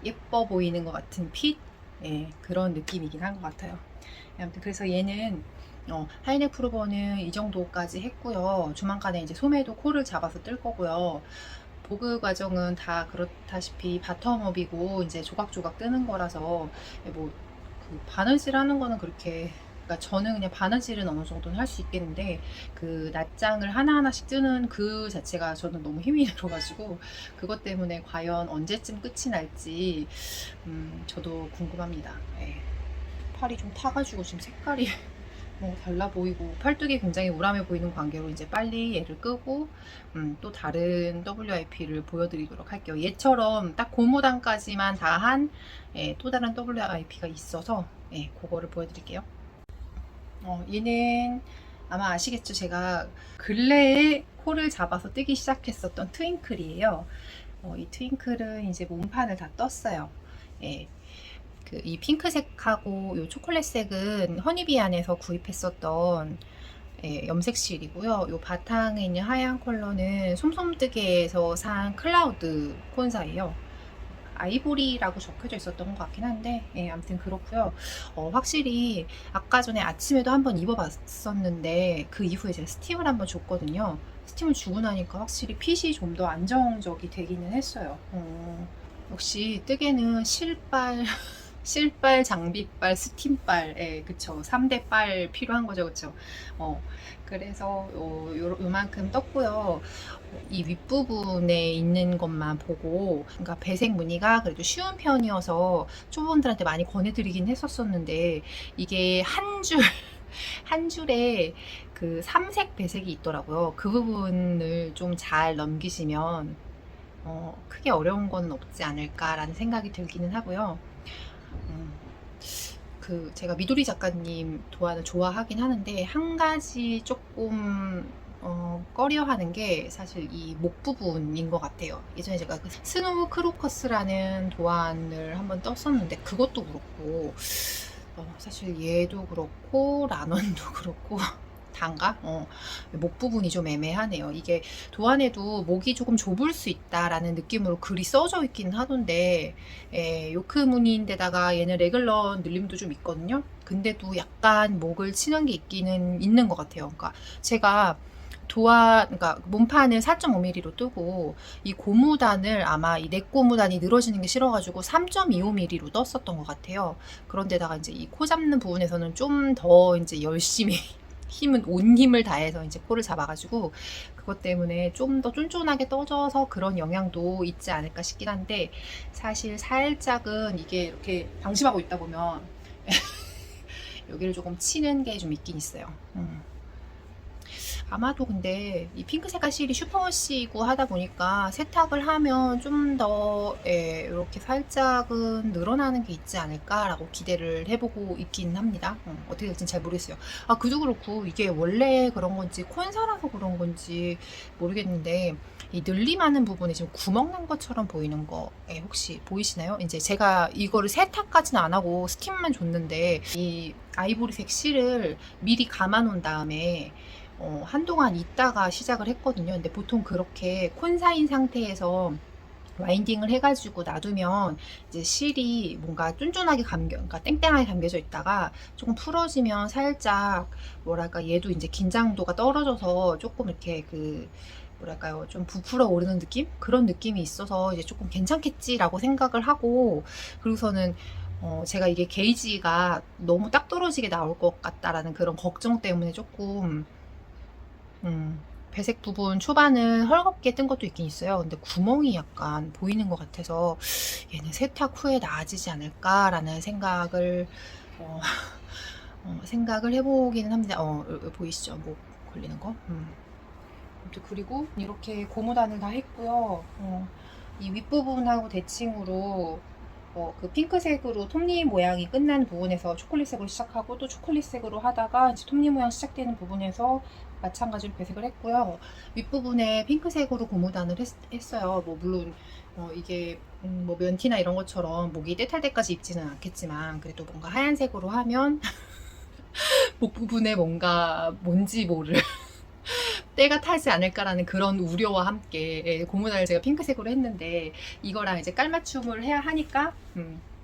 예뻐 보이는 것 같은 핏, 예, 그런 느낌이긴 한 것 같아요. 아무튼 그래서 얘는 하이넥 프로버는 이 정도까지 했고요. 조만간에 이제 소매도 코를 잡아서 뜰 거고요. 보그 과정은 다 그렇다시피 바텀업이고 이제 조각조각 뜨는 거라서 뭐 그 바느질 하는 거는 그렇게, 그러니까 저는 그냥 바느질은 어느 정도는 할 수 있겠는데 그 낱장을 하나하나씩 뜨는 그 자체가 저는 너무 힘이 들어가지고 그것 때문에 과연 언제쯤 끝이 날지 저도 궁금합니다. 예. 팔이 좀 타가지고 지금 색깔이 달라 보이고 팔뚝이 굉장히 우람해 보이는 관계로 이제 빨리 얘를 끄고 또 다른 WIP를 보여드리도록 할게요. 얘처럼 딱 고무단까지만 다 한 또 다른 WIP가 있어서 그거를 보여드릴게요. 얘는 아마 아시겠죠? 제가 근래에 코를 잡아서 뜨기 시작했었던 트윙클이에요. 이 트윙클은 이제 몸판을 다 떴어요. 예. 이 핑크색하고 이 초콜릿색은 허니비 안에서 구입했었던 염색실이고요. 이 바탕에 있는 하얀 컬러는 솜솜뜨개에서 산 클라우드 콘사예요. 아이보리라고 적혀져 있었던 것 같긴 한데, 아무튼 그렇고요. 확실히 아까 전에 아침에도 한번 입어봤었는데 그 이후에 제가 스팀을 한번 줬거든요. 스팀을 주고 나니까 확실히 핏이 좀 더 안정적이 되기는 했어요. 역시 뜨개는 실빨, 장비빨, 스팀빨, 그쵸. 3대 빨 필요한 거죠, 그쵸. 그래서 요만큼 떴고요. 이 윗부분에 있는 것만 보고, 그러니까 배색 무늬가 그래도 쉬운 편이어서 초보분들한테 많이 권해드리긴 했었었는데, 이게 한 줄에 그 3색 배색이 있더라고요. 그 부분을 좀 잘 넘기시면, 크게 어려운 건 없지 않을까라는 생각이 들기는 하고요. 제가 미도리 작가님 도안을 좋아하긴 하는데 한 가지 조금 꺼려하는 게 사실 이 목 부분인 것 같아요. 예전에 제가 그 스노우 크로커스라는 도안을 한번 떴었는데 그것도 그렇고 사실 얘도 그렇고 라넌도 그렇고 단가? 목 부분이 좀 애매하네요. 이게 도안에도 목이 조금 좁을 수 있다라는 느낌으로 글이 써져 있긴 하던데, 요크 무늬인데다가 얘는 레글러 늘림도 좀 있거든요. 근데도 약간 목을 치는 게 있기는 있는 것 같아요. 그러니까 제가 그러니까 몸판을 4.5mm로 뜨고 이 고무단을 아마 이 넥 고무단이 늘어지는 게 싫어가지고 3.25mm로 떴었던 것 같아요. 그런데다가 이제 이 코 잡는 부분에서는 좀 더 이제 열심히 온 힘을 다해서 이제 코를 잡아가지고 그것 때문에 좀 더 쫀쫀하게 떠져서 그런 영향도 있지 않을까 싶긴 한데 사실 살짝은 이게 이렇게 방심하고 있다 보면 여기를 조금 치는 게 좀 있긴 있어요. 아마도 근데 이 핑크 색깔 실이 슈퍼워시고 하다 보니까 세탁을 하면 좀 더 이렇게 살짝은 늘어나는 게 있지 않을까라고 기대를 해보고 있긴 합니다. 어떻게 될지는 잘 모르겠어요. 아, 그도 그렇고 이게 원래 그런 건지 콘사라서 그런 건지 모르겠는데 이 늘림하는 부분에 지금 구멍 난 것처럼 보이는 거 혹시 보이시나요? 이제 제가 이거를 세탁까지는 안 하고 스팀만 줬는데 이 아이보리색 실을 미리 감아 놓은 다음에 한동안 있다가 시작을 했거든요. 근데 보통 그렇게 콘사인 상태에서 와인딩을 해가지고 놔두면 이제 실이 뭔가 쫀쫀하게 그러니까 땡땡하게 감겨져 있다가 조금 풀어지면 살짝 뭐랄까 얘도 이제 긴장도가 떨어져서 조금 이렇게 뭐랄까요, 좀 부풀어 오르는 느낌? 그런 느낌이 있어서 이제 조금 괜찮겠지라고 생각을 하고, 그리고서는 제가 이게 게이지가 너무 딱 떨어지게 나올 것 같다라는 그런 걱정 때문에 조금 배색 부분 초반은 헐겁게 뜬 것도 있긴 있어요. 근데 구멍이 약간 보이는 것 같아서 얘는 세탁 후에 나아지지 않을까라는 생각을 생각을 해보기는 합니다. 보이시죠? 목 걸리는 거? 그리고 이렇게 고무단을 다 했고요. 이 윗부분하고 대칭으로 그 핑크색으로 톱니 모양이 끝난 부분에서 초콜릿색으로 시작하고 또 초콜릿색으로 하다가 이제 톱니 모양 시작되는 부분에서 마찬가지로 배색을 했고요. 윗부분에 핑크색으로 고무단을 했어요. 뭐 물론 이게 뭐 면티나 이런 것처럼 목이 때탈 때까지 입지는 않겠지만 그래도 뭔가 하얀색으로 하면 목 부분에 뭔지 모를 때가 타지 않을까라는 그런 우려와 함께 고무단을 제가 핑크색으로 했는데 이거랑 이제 깔맞춤을 해야 하니까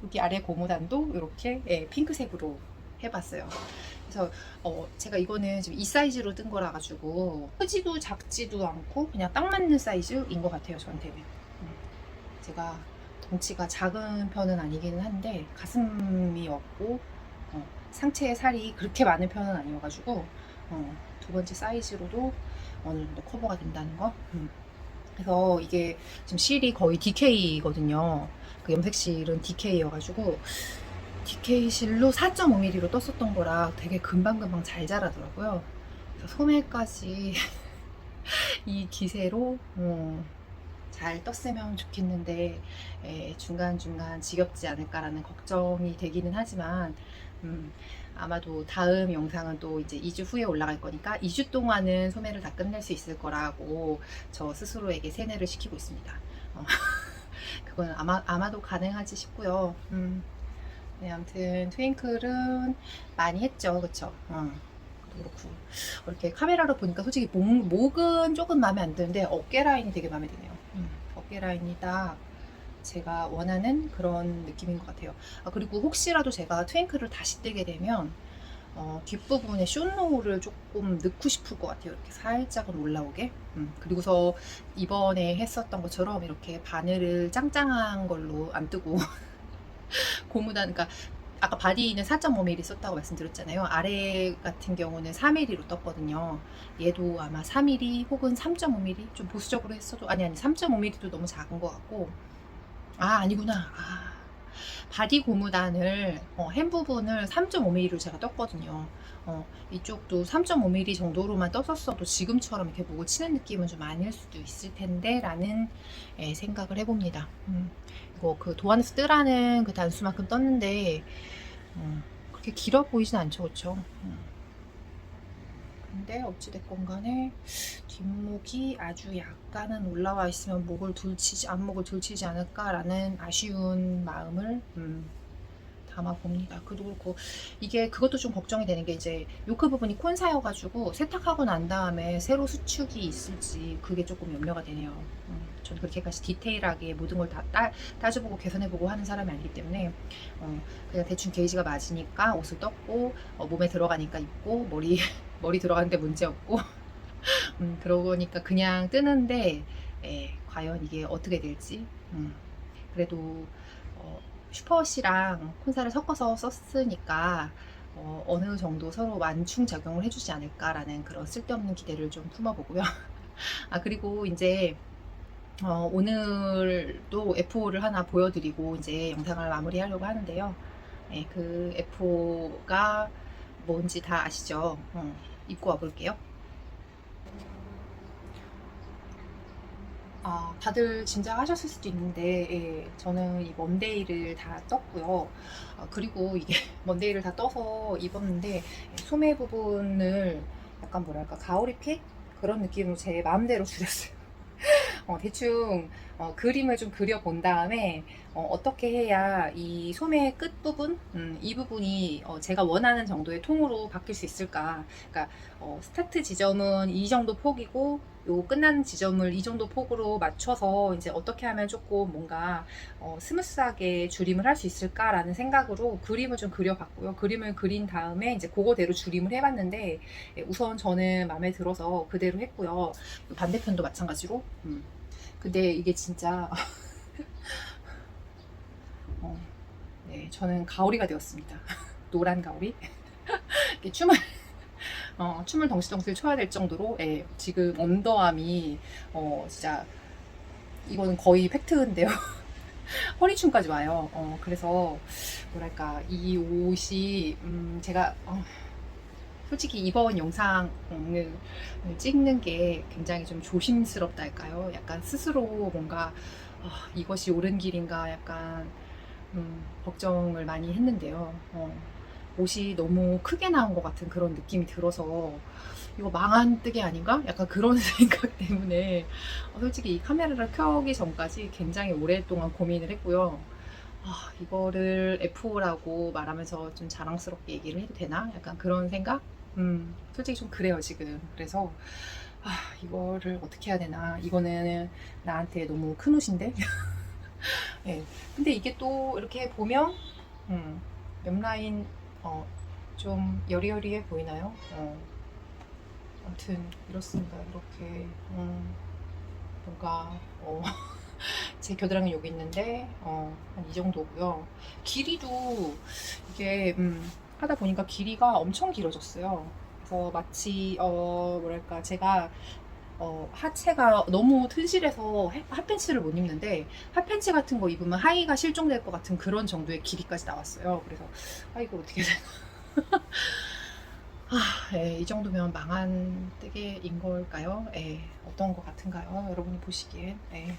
여기 아래 고무단도 이렇게 핑크색으로 해봤어요. 그래서 제가 이거는 지금 이 사이즈로 뜬 거라 가지고 크지도 작지도 않고 그냥 딱 맞는 사이즈인 것 같아요, 저한테는. 제가 덩치가 작은 편은 아니기는 한데 가슴이 없고 상체에 살이 그렇게 많은 편은 아니어가지고 두 번째 사이즈로도 어느 정도 커버가 된다는 거. 그래서 이게 지금 실이 거의 DK거든요. 그 염색 실은 DK여가지고 DK 실로 4.5mm로 떴었던 거라 되게 금방금방 잘 자라더라고요. 그래서 소매까지 이 기세로 잘 떴으면 좋겠는데 중간중간 지겹지 않을까라는 걱정이 되기는 하지만 아마도 다음 영상은 또 이제 2주 후에 올라갈 거니까 2주 동안은 소매를 다 끝낼 수 있을 거라고 저 스스로에게 세뇌를 시키고 있습니다. 그거는 아마도 가능하지 싶고요. 네, 아무튼 트윙클은 많이 했죠, 그쵸? 그렇고 이렇게 카메라로 보니까 솔직히 목은 조금 마음에 안 드는데 어깨 라인이 되게 마음에 드네요. 어깨 라인이 딱 제가 원하는 그런 느낌인 것 같아요. 그리고 혹시라도 제가 트윙클을 다시 뜨게 되면 뒷부분에 숏노우를 조금 넣고 싶을 것 같아요. 이렇게 살짝은 올라오게. 그리고서 이번에 했었던 것처럼 이렇게 바늘을 짱짱한 걸로 안 뜨고 고무단, 그러니까 아까 바디는 4.5mm 썼다고 말씀드렸잖아요. 아래 같은 경우는 4mm로 떴거든요. 얘도 아마 4mm 혹은 3.5mm 좀 보수적으로 했어도 아니 3.5mm도 너무 작은 것 같고 아니구나. 바디 고무단을 hem 부분을 3.5mm로 제가 떴거든요. 이쪽도 3.5mm 정도로만 떴었어도 지금처럼 이렇게 목을 치는 느낌은 좀 아닐 수도 있을 텐데 라는 생각을 해봅니다. 이거 그 도안에서 뜨라는 그 단수만큼 떴는데 그렇게 길어 보이진 않죠, 그쵸? 근데 어찌됐건 간에 뒷목이 아주 약간은 올라와 있으면 안목을 둘치지 않을까라는 아쉬운 마음을 담아 봅니다. 그도 그렇고 이게 그것도 좀 걱정이 되는 게 이제 요크 부분이 콘사여가지고 세탁하고 난 다음에 새로 수축이 있을지 그게 조금 염려가 되네요. 저는 그렇게까지 디테일하게 모든 걸 다 따져보고 개선해보고 하는 사람이 아니기 때문에 그냥 대충 게이지가 맞으니까 옷을 떴고 몸에 들어가니까 입고 머리 들어가는데 문제 없고 그러니까 그냥 뜨는데 과연 이게 어떻게 될지 그래도 슈퍼워시랑 콘사를 섞어서 썼으니까 어느 정도 서로 완충 작용을 해주지 않을까라는 그런 쓸데없는 기대를 좀 품어보고요. 그리고 이제 오늘도 F5를 하나 보여드리고 이제 영상을 마무리하려고 하는데요. 그 F5가 뭔지 다 아시죠? 입고 와볼게요. 다들 짐작하셨을 수도 있는데, 예, 저는 이 먼데이를 다 떴고요. 그리고 이게 먼데이를 다 떠서 입었는데, 소매 부분을 약간 뭐랄까, 가오리핏? 그런 느낌으로 제 마음대로 줄였어요. 대충 그림을 좀 그려본 다음에 떻게 해야 이 소매 끝 부분, 이 부분이 제가 원하는 정도의 통으로 바뀔 수 있을까. 그러니까 스타트 지점은 이 정도 폭이고 요 끝나는 지점을 이 정도 폭으로 맞춰서 이제 어떻게 하면 조금 뭔가 스무스하게 줄임을 할 수 있을까라는 생각으로 그림을 좀 그려봤고요. 그림을 그린 다음에 이제 그거대로 줄임을 해봤는데, 우선 저는 마음에 들어서 그대로 했고요. 반대편도 마찬가지로. 근데 이게 진짜 어, 네, 저는 가오리가 되었습니다. 노란 가오리. 이렇게 춤을 덩실덩실 춰야 될 정도로, 예, 지금 언더암이 진짜 이거는 거의 팩트인데요. 허리춤까지 와요. 그래서 뭐랄까, 이 옷이 제가 솔직히 이번 영상을 찍는 게 굉장히 좀 조심스럽다 할까요? 약간 스스로 뭔가 이것이 옳은 길인가 약간 걱정을 많이 했는데요. 옷이 너무 크게 나온 것 같은 그런 느낌이 들어서 이거 망한 뜨개 아닌가? 약간 그런 생각 때문에 솔직히 이 카메라를 켜기 전까지 굉장히 오랫동안 고민을 했고요. 이거를 F4라고 말하면서 좀 자랑스럽게 얘기를 해도 되나? 약간 그런 생각? 솔직히 좀 그래요, 지금. 그래서, 이거를 어떻게 해야 되나. 이거는 나한테 너무 큰 옷인데? 네. 근데 이게 또 이렇게 보면, 옆라인, 좀 여리여리해 보이나요? 아무튼, 이렇습니다. 이렇게, 뭔가, 제 겨드랑이 여기 있는데 한 이 정도고요. 길이도 이게 하다 보니까 길이가 엄청 길어졌어요. 그래서 마치 뭐랄까, 제가 하체가 너무 튼실해서 핫팬츠를 못 입는데 핫팬츠 같은 거 입으면 하의가 실종될 것 같은 그런 정도의 길이까지 나왔어요. 그래서 이거 어떻게 되나. 예, 이 정도면 망한 뜨개인 걸까요? 예, 어떤 것 같은가요? 여러분이 보시기엔. 예.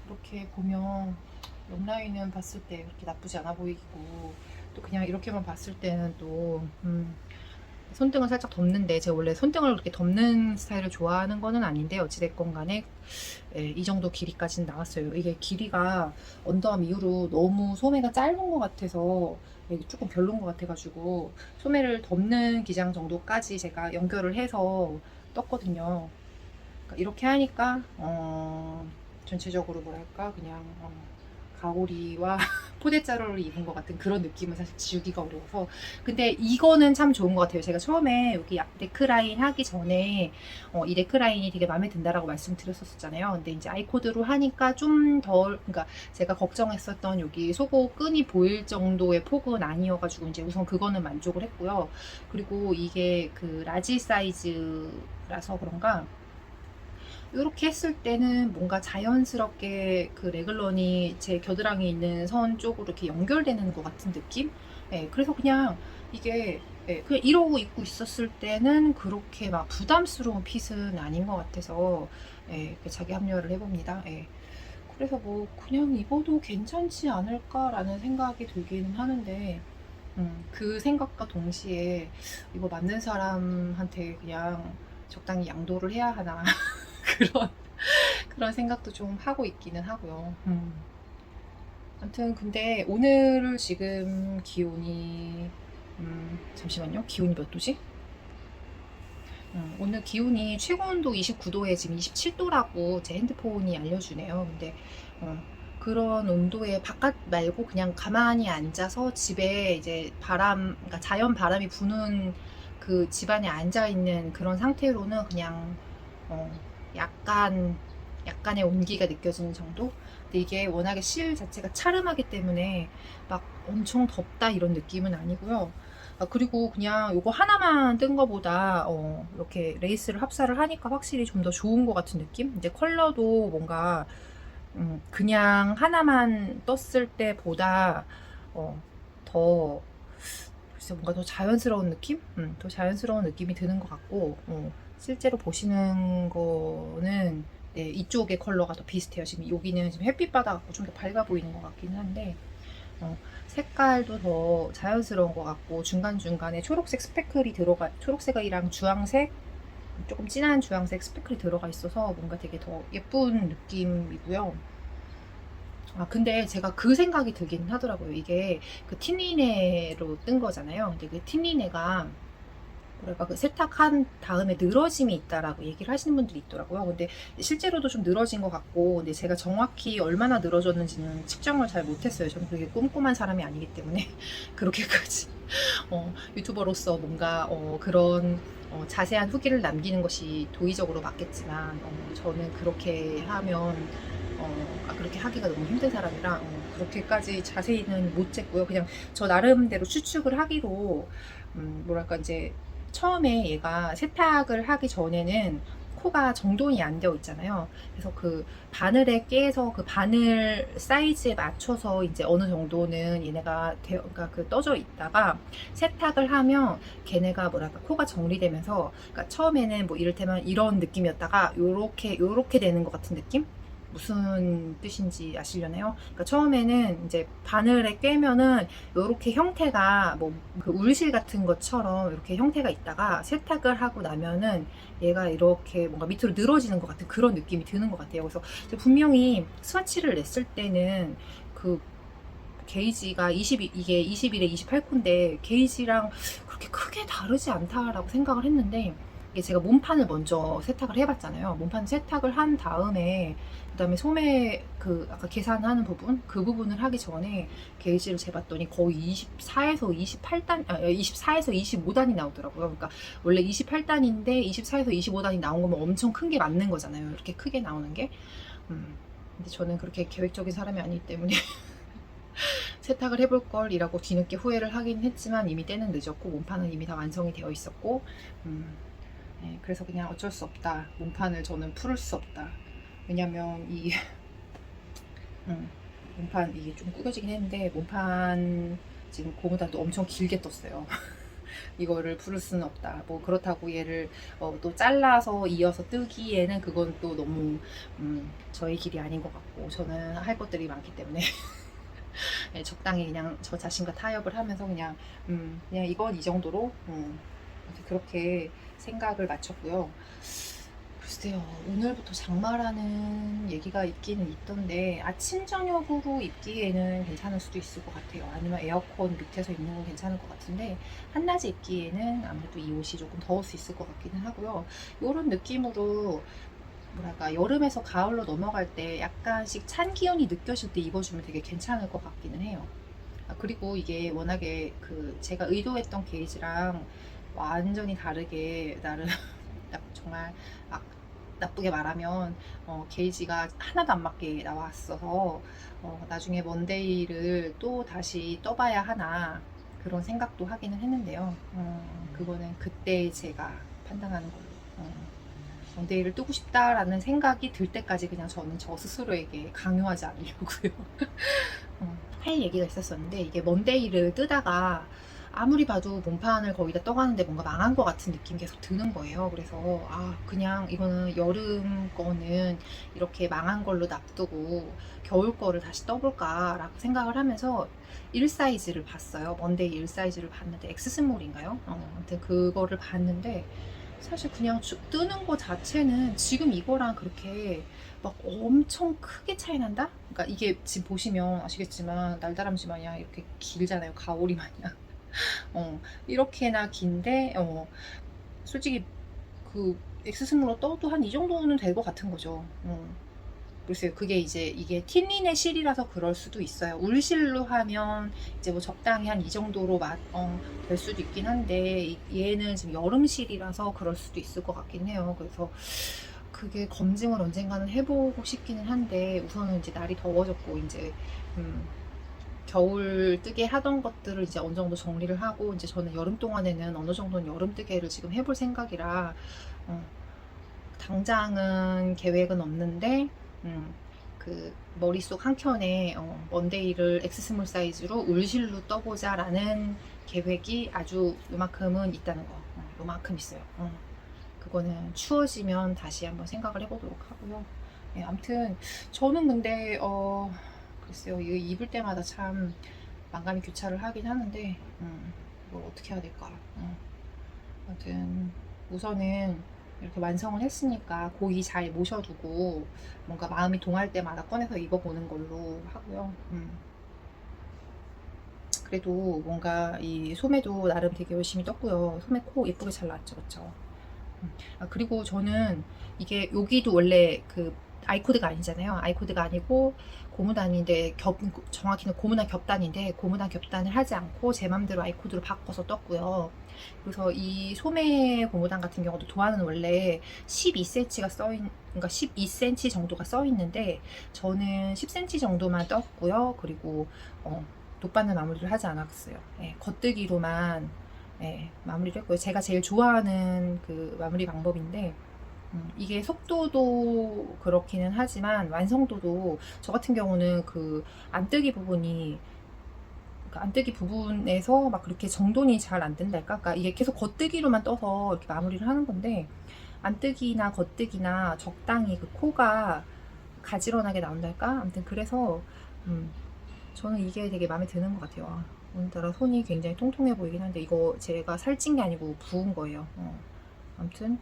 이렇게 보면 옆라인은 봤을 때 그렇게 나쁘지 않아 보이고, 또 그냥 이렇게만 봤을 때는 또 손등을 살짝 덮는데, 제가 원래 손등을 그렇게 덮는 스타일을 좋아하는 거는 아닌데 어찌됐건 간에 이 정도 길이까지는 나왔어요. 이게 길이가 언더암 이후로 너무 소매가 짧은 것 같아서 조금 별론 것 같아가지고 소매를 덮는 기장 정도까지 제가 연결을 해서 떴거든요. 그러니까 이렇게 하니까 전체적으로 뭐랄까, 그냥 가오리와 포대자루를 입은 것 같은 그런 느낌을 사실 지우기가 어려워서. 근데 이거는 참 좋은 것 같아요. 제가 처음에 여기 네크라인 하기 전에 이 네크라인이 되게 마음에 든다라고 말씀드렸었잖아요. 근데 이제 아이코드로 하니까 좀 덜, 그러니까 제가 걱정했었던 여기 속옷 끈이 보일 정도의 폭은 아니어가지고 이제 우선 그거는 만족을 했고요. 그리고 이게 그 라지 사이즈라서 그런가 이렇게 했을 때는 뭔가 자연스럽게 그 레글런이 제 겨드랑이 있는 선 쪽으로 이렇게 연결되는 것 같은 느낌? 예, 그래서 그냥 이게 그냥 이러고 입고 있었을 때는 그렇게 막 부담스러운 핏은 아닌 것 같아서 이렇게 자기 합리화를 해봅니다. 예. 그래서 뭐 그냥 입어도 괜찮지 않을까라는 생각이 들기는 하는데 그 생각과 동시에 이거 맞는 사람한테 그냥 적당히 양도를 해야 하나 그런 그런 생각도 좀 하고 있기는 하고요. 아무튼 근데 오늘 지금 기온이 잠시만요. 기온이 몇 도지? 오늘 기온이 최고 온도 29도에 지금 27도라고 제 핸드폰이 알려주네요. 근데 그런 온도에 바깥 말고 그냥 가만히 앉아서 집에 이제 그러니까 자연 바람이 부는 그 집안에 앉아 있는 그런 상태로는 그냥 약간의 온기가 느껴지는 정도? 근데 이게 워낙에 실 자체가 차름하기 때문에 막 엄청 덥다 이런 느낌은 아니고요. 그리고 그냥 요거 하나만 뜬 거보다 이렇게 레이스를 합사를 하니까 확실히 좀 더 좋은 것 같은 느낌? 이제 컬러도 뭔가 그냥 하나만 떴을 때보다 더 글쎄 뭔가 더 자연스러운 느낌? 더 자연스러운 느낌이 드는 것 같고 실제로 보시는 거는 네, 이쪽의 컬러가 더 비슷해요. 지금 여기는 지금 햇빛 받아갖고 좀 더 밝아 보이는 것 같기는 한데 색깔도 더 자연스러운 것 같고 중간중간에 초록색 스패클이 초록색이랑 주황색, 조금 진한 주황색 스패클이 들어가 있어서 뭔가 되게 더 예쁜 느낌이고요. 근데 제가 그 생각이 들긴 하더라고요. 이게 그 틴린에로 뜬 거잖아요. 근데 그 틴린에가 뭐랄까 그 세탁한 다음에 늘어짐이 있다라고 얘기를 하시는 분들이 있더라고요. 근데 실제로도 좀 늘어진 것 같고, 근데 제가 정확히 얼마나 늘어졌는지는 측정을 잘 못했어요. 저는 그렇게 꼼꼼한 사람이 아니기 때문에 그렇게까지 유튜버로서 뭔가 그런 자세한 후기를 남기는 것이 도의적으로 맞겠지만 저는 그렇게 하면 그렇게 하기가 너무 힘든 사람이라 그렇게까지 자세히는 못 쟀고요. 그냥 저 나름대로 추측을 하기로 뭐랄까 이제 처음에 얘가 세탁을 하기 전에는 코가 정돈이 안 되어 있잖아요. 그래서 그 바늘에 깨서 그 바늘 사이즈에 맞춰서 이제 어느 정도는 얘네가 그러니까 그 떠져 있다가 세탁을 하면 걔네가 뭐랄까 코가 정리되면서, 그러니까 처음에는 뭐 이를테면 이런 느낌이었다가 요렇게 되는 것 같은 느낌? 무슨 뜻인지 아시려나요? 그러니까 처음에는 이제 바늘에 꿰면은 이렇게 형태가 뭐 그 울실 같은 것처럼 이렇게 형태가 있다가 세탁을 하고 나면은 얘가 이렇게 뭔가 밑으로 늘어지는 것 같은 그런 느낌이 드는 것 같아요. 그래서 분명히 스와치를 냈을 때는 그 게이지가 이게 21에 28코인데 게이지랑 그렇게 크게 다르지 않다라고 생각을 했는데, 이게 제가 몸판을 먼저 세탁을 해봤잖아요. 몸판 세탁을 한 다음에 그다음에 소매 그 아까 계산하는 부분 그 부분을 하기 전에 게이지를 재봤더니 거의 24에서 28단 24에서 25단이 나오더라고요. 그러니까 원래 28단인데 24에서 25단이 나온 거면 엄청 큰 게 맞는 거잖아요. 이렇게 크게 나오는 게. 근데 저는 그렇게 계획적인 사람이 아니기 때문에 세탁을 해볼 걸이라고 뒤늦게 후회를 하긴 했지만 이미 때는 늦었고 몸판은 이미 다 완성이 되어 있었고 네, 그래서 그냥 어쩔 수 없다. 몸판을 저는 풀을 수 없다. 왜냐면 이 몸판 이게 좀 구겨지긴 했는데 몸판 지금 고무단도 엄청 길게 떴어요. 이거를 풀을 수는 없다. 뭐 그렇다고 얘를 또 잘라서 이어서 뜨기에는 그건 또 너무 저의 길이 아닌 것 같고, 저는 할 것들이 많기 때문에 네, 적당히 그냥 저 자신과 타협을 하면서 그냥 이건 이 정도로 그렇게 생각을 마쳤고요. 글쎄요, 오늘부터 장마라는 얘기가 있기는 있던데 아침 저녁으로 입기에는 괜찮을 수도 있을 것 같아요. 아니면 에어컨 밑에서 입는 건 괜찮을 것 같은데 한낮에 입기에는 아무래도 이 옷이 조금 더울 수 있을 것 같기는 하고요. 이런 느낌으로 뭐랄까 여름에서 가을로 넘어갈 때 약간씩 찬 기운이 느껴질 때 입어주면 되게 괜찮을 것 같기는 해요. 그리고 이게 워낙에 그 제가 의도했던 게이지랑 완전히 다르게 나름 정말 막 나쁘게 말하면 게이지가 하나도 안 맞게 나왔어서 나중에 먼데이를 또 다시 떠봐야 하나 그런 생각도 하기는 했는데요. 그거는 그때 제가 판단하는 걸로. 먼데이를 뜨고 싶다라는 생각이 들 때까지 그냥 저는 저 스스로에게 강요하지 않으려고요. 할 얘기가 있었었는데, 이게 먼데이를 뜨다가 아무리 봐도 몸판을 거기다 떠가는데 뭔가 망한 것 같은 느낌이 계속 드는 거예요. 그래서 그냥 이거는 여름 거는 이렇게 망한 걸로 놔두고 겨울 거를 다시 떠볼까 라고 생각을 하면서 1 사이즈를 봤어요. 먼데이 1 사이즈를 봤는데 엑스스몰인가요? 아무튼 그거를 봤는데 사실 그냥 뜨는 거 자체는 지금 이거랑 그렇게 막 엄청 크게 차이 난다? 그러니까 이게 지금 보시면 아시겠지만 날다람쥐 마냥 이렇게 길잖아요. 가오리 마냥. 이렇게나 긴데 솔직히 그 엑스스몰로 떠도 한 이 정도는 될 것 같은 거죠. 글쎄요, 그게 이제 이게 틴린의 실이라서 그럴 수도 있어요. 울실로 하면 이제 뭐 적당히 한 이 정도로 될 수도 있긴 한데 얘는 지금 여름실이라서 그럴 수도 있을 것 같긴 해요. 그래서 그게 검증을 언젠가는 해보고 싶기는 한데 우선은 이제 날이 더워졌고 이제 겨울 뜨개 하던 것들을 이제 어느 정도 정리를 하고 이제 저는 여름 동안에는 어느 정도는 여름 뜨개를 지금 해볼 생각이라 당장은 계획은 없는데 그 머릿속 한켠에 먼데이를 엑스스몰 사이즈로 울실로 떠보자 라는 계획이 아주 요만큼은 있다는 거. 요만큼 있어요. 그거는 추워지면 다시 한번 생각을 해보도록 하고요. 예, 아무튼 저는 근데 글쎄요, 이거 입을 때마다 참 만감이 교차를 하긴 하는데 이걸 어떻게 해야 될까. 아무튼 우선은 이렇게 완성을 했으니까 고이 잘 모셔두고 뭔가 마음이 동할 때마다 꺼내서 입어보는 걸로 하고요. 그래도 뭔가 이 소매도 나름 되게 열심히 떴고요. 소매 코 예쁘게 잘 나왔죠, 그쵸? 아, 그리고 저는 이게 여기도 원래 그 아이코드가 아니잖아요. 아이코드가 아니고 고무단인데 정확히는 고무단 겹단인데 고무단 겹단을 하지 않고 제 맘대로 아이코드로 바꿔서 떴고요. 그래서 이 소매 고무단 같은 경우도 도안은 원래 12cm가 그러니까 12cm 정도가 써 있는데 저는 10cm 정도만 떴고요. 그리고 돗바늘 마무리를 하지 않았어요. 예, 겉뜨기로만 마무리를 했고요. 제가 제일 좋아하는 그 마무리 방법인데 이게 속도도 그렇기는 하지만 완성도도 저 같은 경우는 그 안뜨기 부분이 그러니까 안뜨기 부분에서 막 그렇게 정돈이 잘 안 된달까? 그러니까 이게 계속 겉뜨기로만 떠서 이렇게 마무리를 하는 건데 안뜨기나 겉뜨기나 적당히 그 코가 가지런하게 나온달까? 아무튼 그래서 저는 이게 되게 마음에 드는 것 같아요. 오늘따라 손이 굉장히 통통해 보이긴 한데 이거 제가 살찐 게 아니고 부은 거예요. 아무튼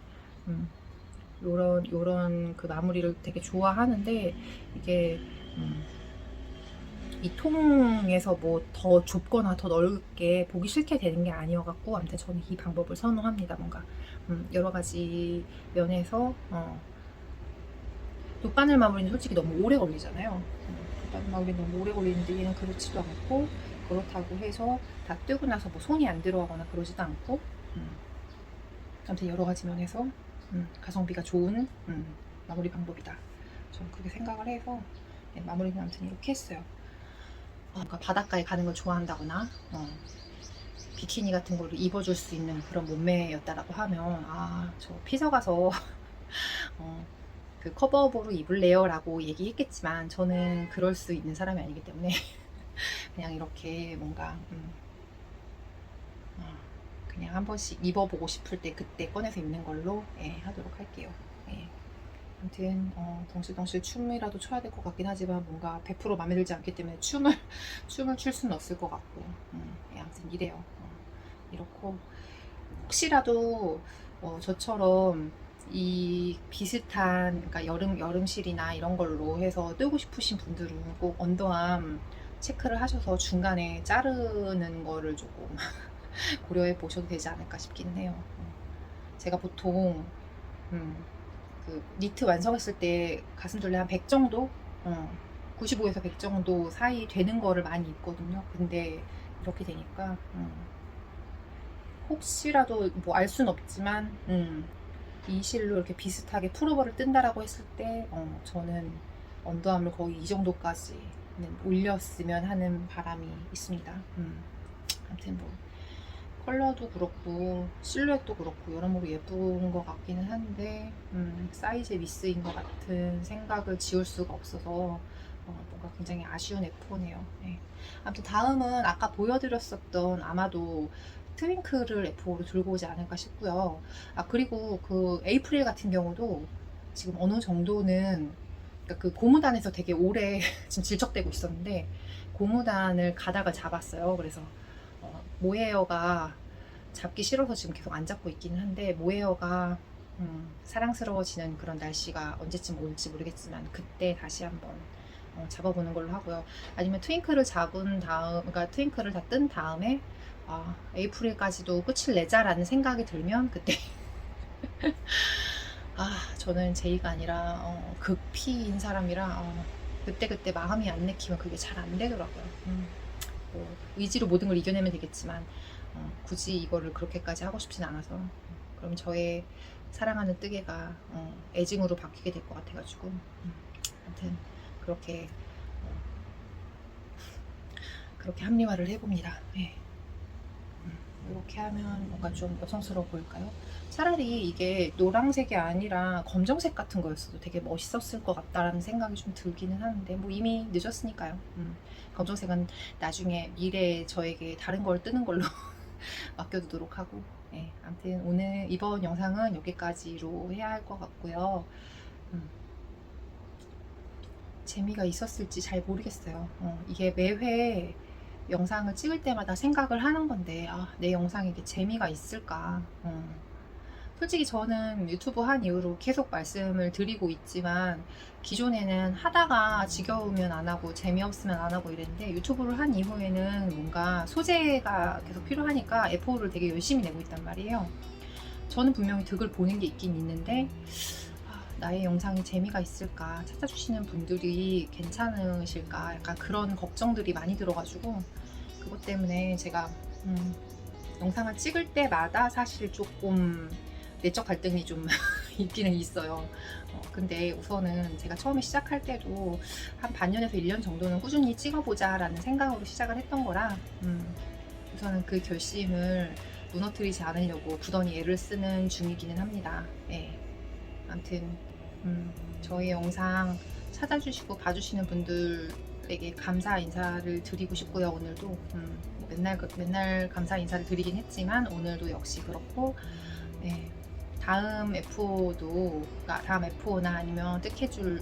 요런 그 마무리를 되게 좋아하는데 이게 이 통에서 뭐 더 좁거나 더 넓게 보기 싫게 되는 게 아니어갖고 아무튼 저는 이 방법을 선호합니다. 뭔가 여러 가지 면에서 돗바늘 마무리는 솔직히 너무 오래 걸리잖아요. 돗바늘 마무리 너무 오래 걸리는데 얘는 그렇지도 않고 그렇다고 해서 다 뜨고 나서 뭐 손이 안 들어가거나 그러지도 않고 아무튼 여러 가지 면에서 가성비가 좋은 마무리 방법이다. 저는 그렇게 생각을 해서 마무리는 아무튼 이렇게 했어요. 그러니까 바닷가에 가는 걸 좋아한다거나 비키니 같은 걸로 입어줄 수 있는 그런 몸매였다라고 하면 저 피서 가서 그 커버업으로 입을래요 라고 얘기했겠지만 저는 그럴 수 있는 사람이 아니기 때문에 그냥 이렇게 뭔가 그냥 한 번씩 입어보고 싶을 때 그때 꺼내서 입는 걸로 하도록 할게요. 아무튼 덩실덩실 춤이라도 춰야 될 것 같긴 하지만 뭔가 100% 마음에 들지 않기 때문에 춤을 출 수는 없을 것 같고 아무튼 이래요. 이렇고 혹시라도 저처럼 이 비슷한 그러니까 여름실이나 이런 걸로 해서 뜨고 싶으신 분들은 꼭 언더암 체크를 하셔서 중간에 자르는 거를 조금 고려해 보셔도 되지 않을까 싶기는 해요. 제가 보통 그 니트 완성했을 때 가슴둘레 한 100 정도? 95에서 100 정도 사이 되는 거를 많이 입거든요. 근데 이렇게 되니까 혹시라도 뭐 알 순 없지만 이 실로 이렇게 비슷하게 풀오버를 뜬다라고 했을 때 저는 언더암을 거의 이 정도까지는 올렸으면 하는 바람이 있습니다. 아무튼 뭐 컬러도 그렇고 실루엣도 그렇고 여러모로 예쁜 것 같기는 한데 사이즈 미스인 것 같은 생각을 지울 수가 없어서 뭔가 굉장히 아쉬운 F4네요. 아무튼 다음은 아까 보여드렸었던 아마도 트윙클을 F5로 들고 오지 않을까 싶고요. 그리고 그 에이프릴 같은 경우도 지금 어느 정도는 그러니까 그 고무단에서 되게 오래 지금 질척대고 있었는데 고무단을 가닥을 잡았어요. 그래서 모헤어가 잡기 싫어서 지금 계속 안 잡고 있기는 한데 모헤어가 사랑스러워지는 그런 날씨가 언제쯤 올지 모르겠지만 그때 다시 한번 잡아보는 걸로 하고요. 아니면 트윙클을 잡은 다음, 그러니까 트윙클을 다 뜬 다음에 에이프릴까지도 끝을 내자라는 생각이 들면 그때 저는 제이가 아니라 극피인 사람이라 그때 마음이 안 내키면 그게 잘 안 되더라고요. 뭐 의지로 모든 걸 이겨내면 되겠지만 굳이 이거를 그렇게까지 하고 싶진 않아서 그럼 저의 사랑하는 뜨개가 애증으로 바뀌게 될 것 같아가지고 아무튼 그렇게 합리화를 해봅니다. 이렇게 하면 뭔가 좀 여성스러워 보일까요? 차라리 이게 노란색이 아니라 검정색 같은 거였어도 되게 멋있었을 것 같다라는 생각이 좀 들기는 하는데 뭐 이미 늦었으니까요. 검정색은 나중에 미래에 저에게 다른 걸 뜨는 걸로 맡겨두도록 하고 아무튼 오늘 이번 영상은 여기까지로 해야 할 것 같고요. 재미가 있었을지 잘 모르겠어요. 이게 매회 영상을 찍을 때마다 생각을 하는 건데, 내 영상에 이게 재미가 있을까? 솔직히 저는 유튜브 한 이후로 계속 말씀을 드리고 있지만, 기존에는 하다가 지겨우면 안 하고 재미없으면 안 하고 이랬는데, 유튜브를 한 이후에는 뭔가 소재가 계속 필요하니까 에포를 되게 열심히 내고 있단 말이에요. 저는 분명히 득을 보는 게 있긴 있는데, 나의 영상이 재미가 있을까, 찾아주시는 분들이 괜찮으실까, 약간 그런 걱정들이 많이 들어가지고, 그것 때문에 제가 영상을 찍을 때마다 사실 조금 내적 갈등이 좀 있기는 있어요. 근데 우선은 제가 처음에 시작할 때도 한 반년에서 1년 정도는 꾸준히 찍어보자 라는 생각으로 시작을 했던 거라, 우선은 그 결심을 무너뜨리지 않으려고 부단히 애를 쓰는 중이기는 합니다. 예. 아무튼 저희 영상 찾아주시고 봐주시는 분들에게 감사 인사를 드리고 싶고요. 오늘도 맨날 감사 인사를 드리긴 했지만 오늘도 역시 그렇고, 예. 다음 F5도, 다음 F5나 아니면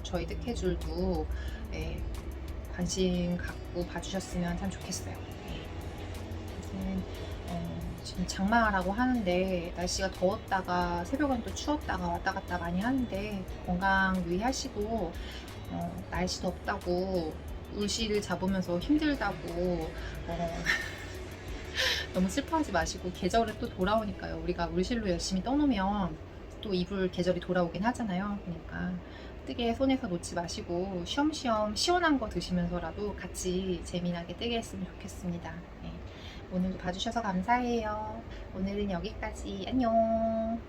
저희 뜻해줄도, 예, 관심 갖고 봐주셨으면 참 좋겠어요. 예. 지금 장마라고 하는데 날씨가 더웠다가 새벽엔 또 추웠다가 왔다 갔다 많이 하는데 건강 유의하시고, 날씨 덥다고 울씨를 잡으면서 힘들다고 너무 슬퍼하지 마시고, 계절은 또 돌아오니까요. 우리가 물실로 열심히 떠놓으면 또 이불 계절이 돌아오긴 하잖아요. 그러니까 뜨개 손에서 놓지 마시고 쉬엄쉬엄 시원한 거 드시면서라도 같이 재미나게 뜨개 했으면 좋겠습니다. 네. 오늘도 봐주셔서 감사해요. 오늘은 여기까지. 안녕.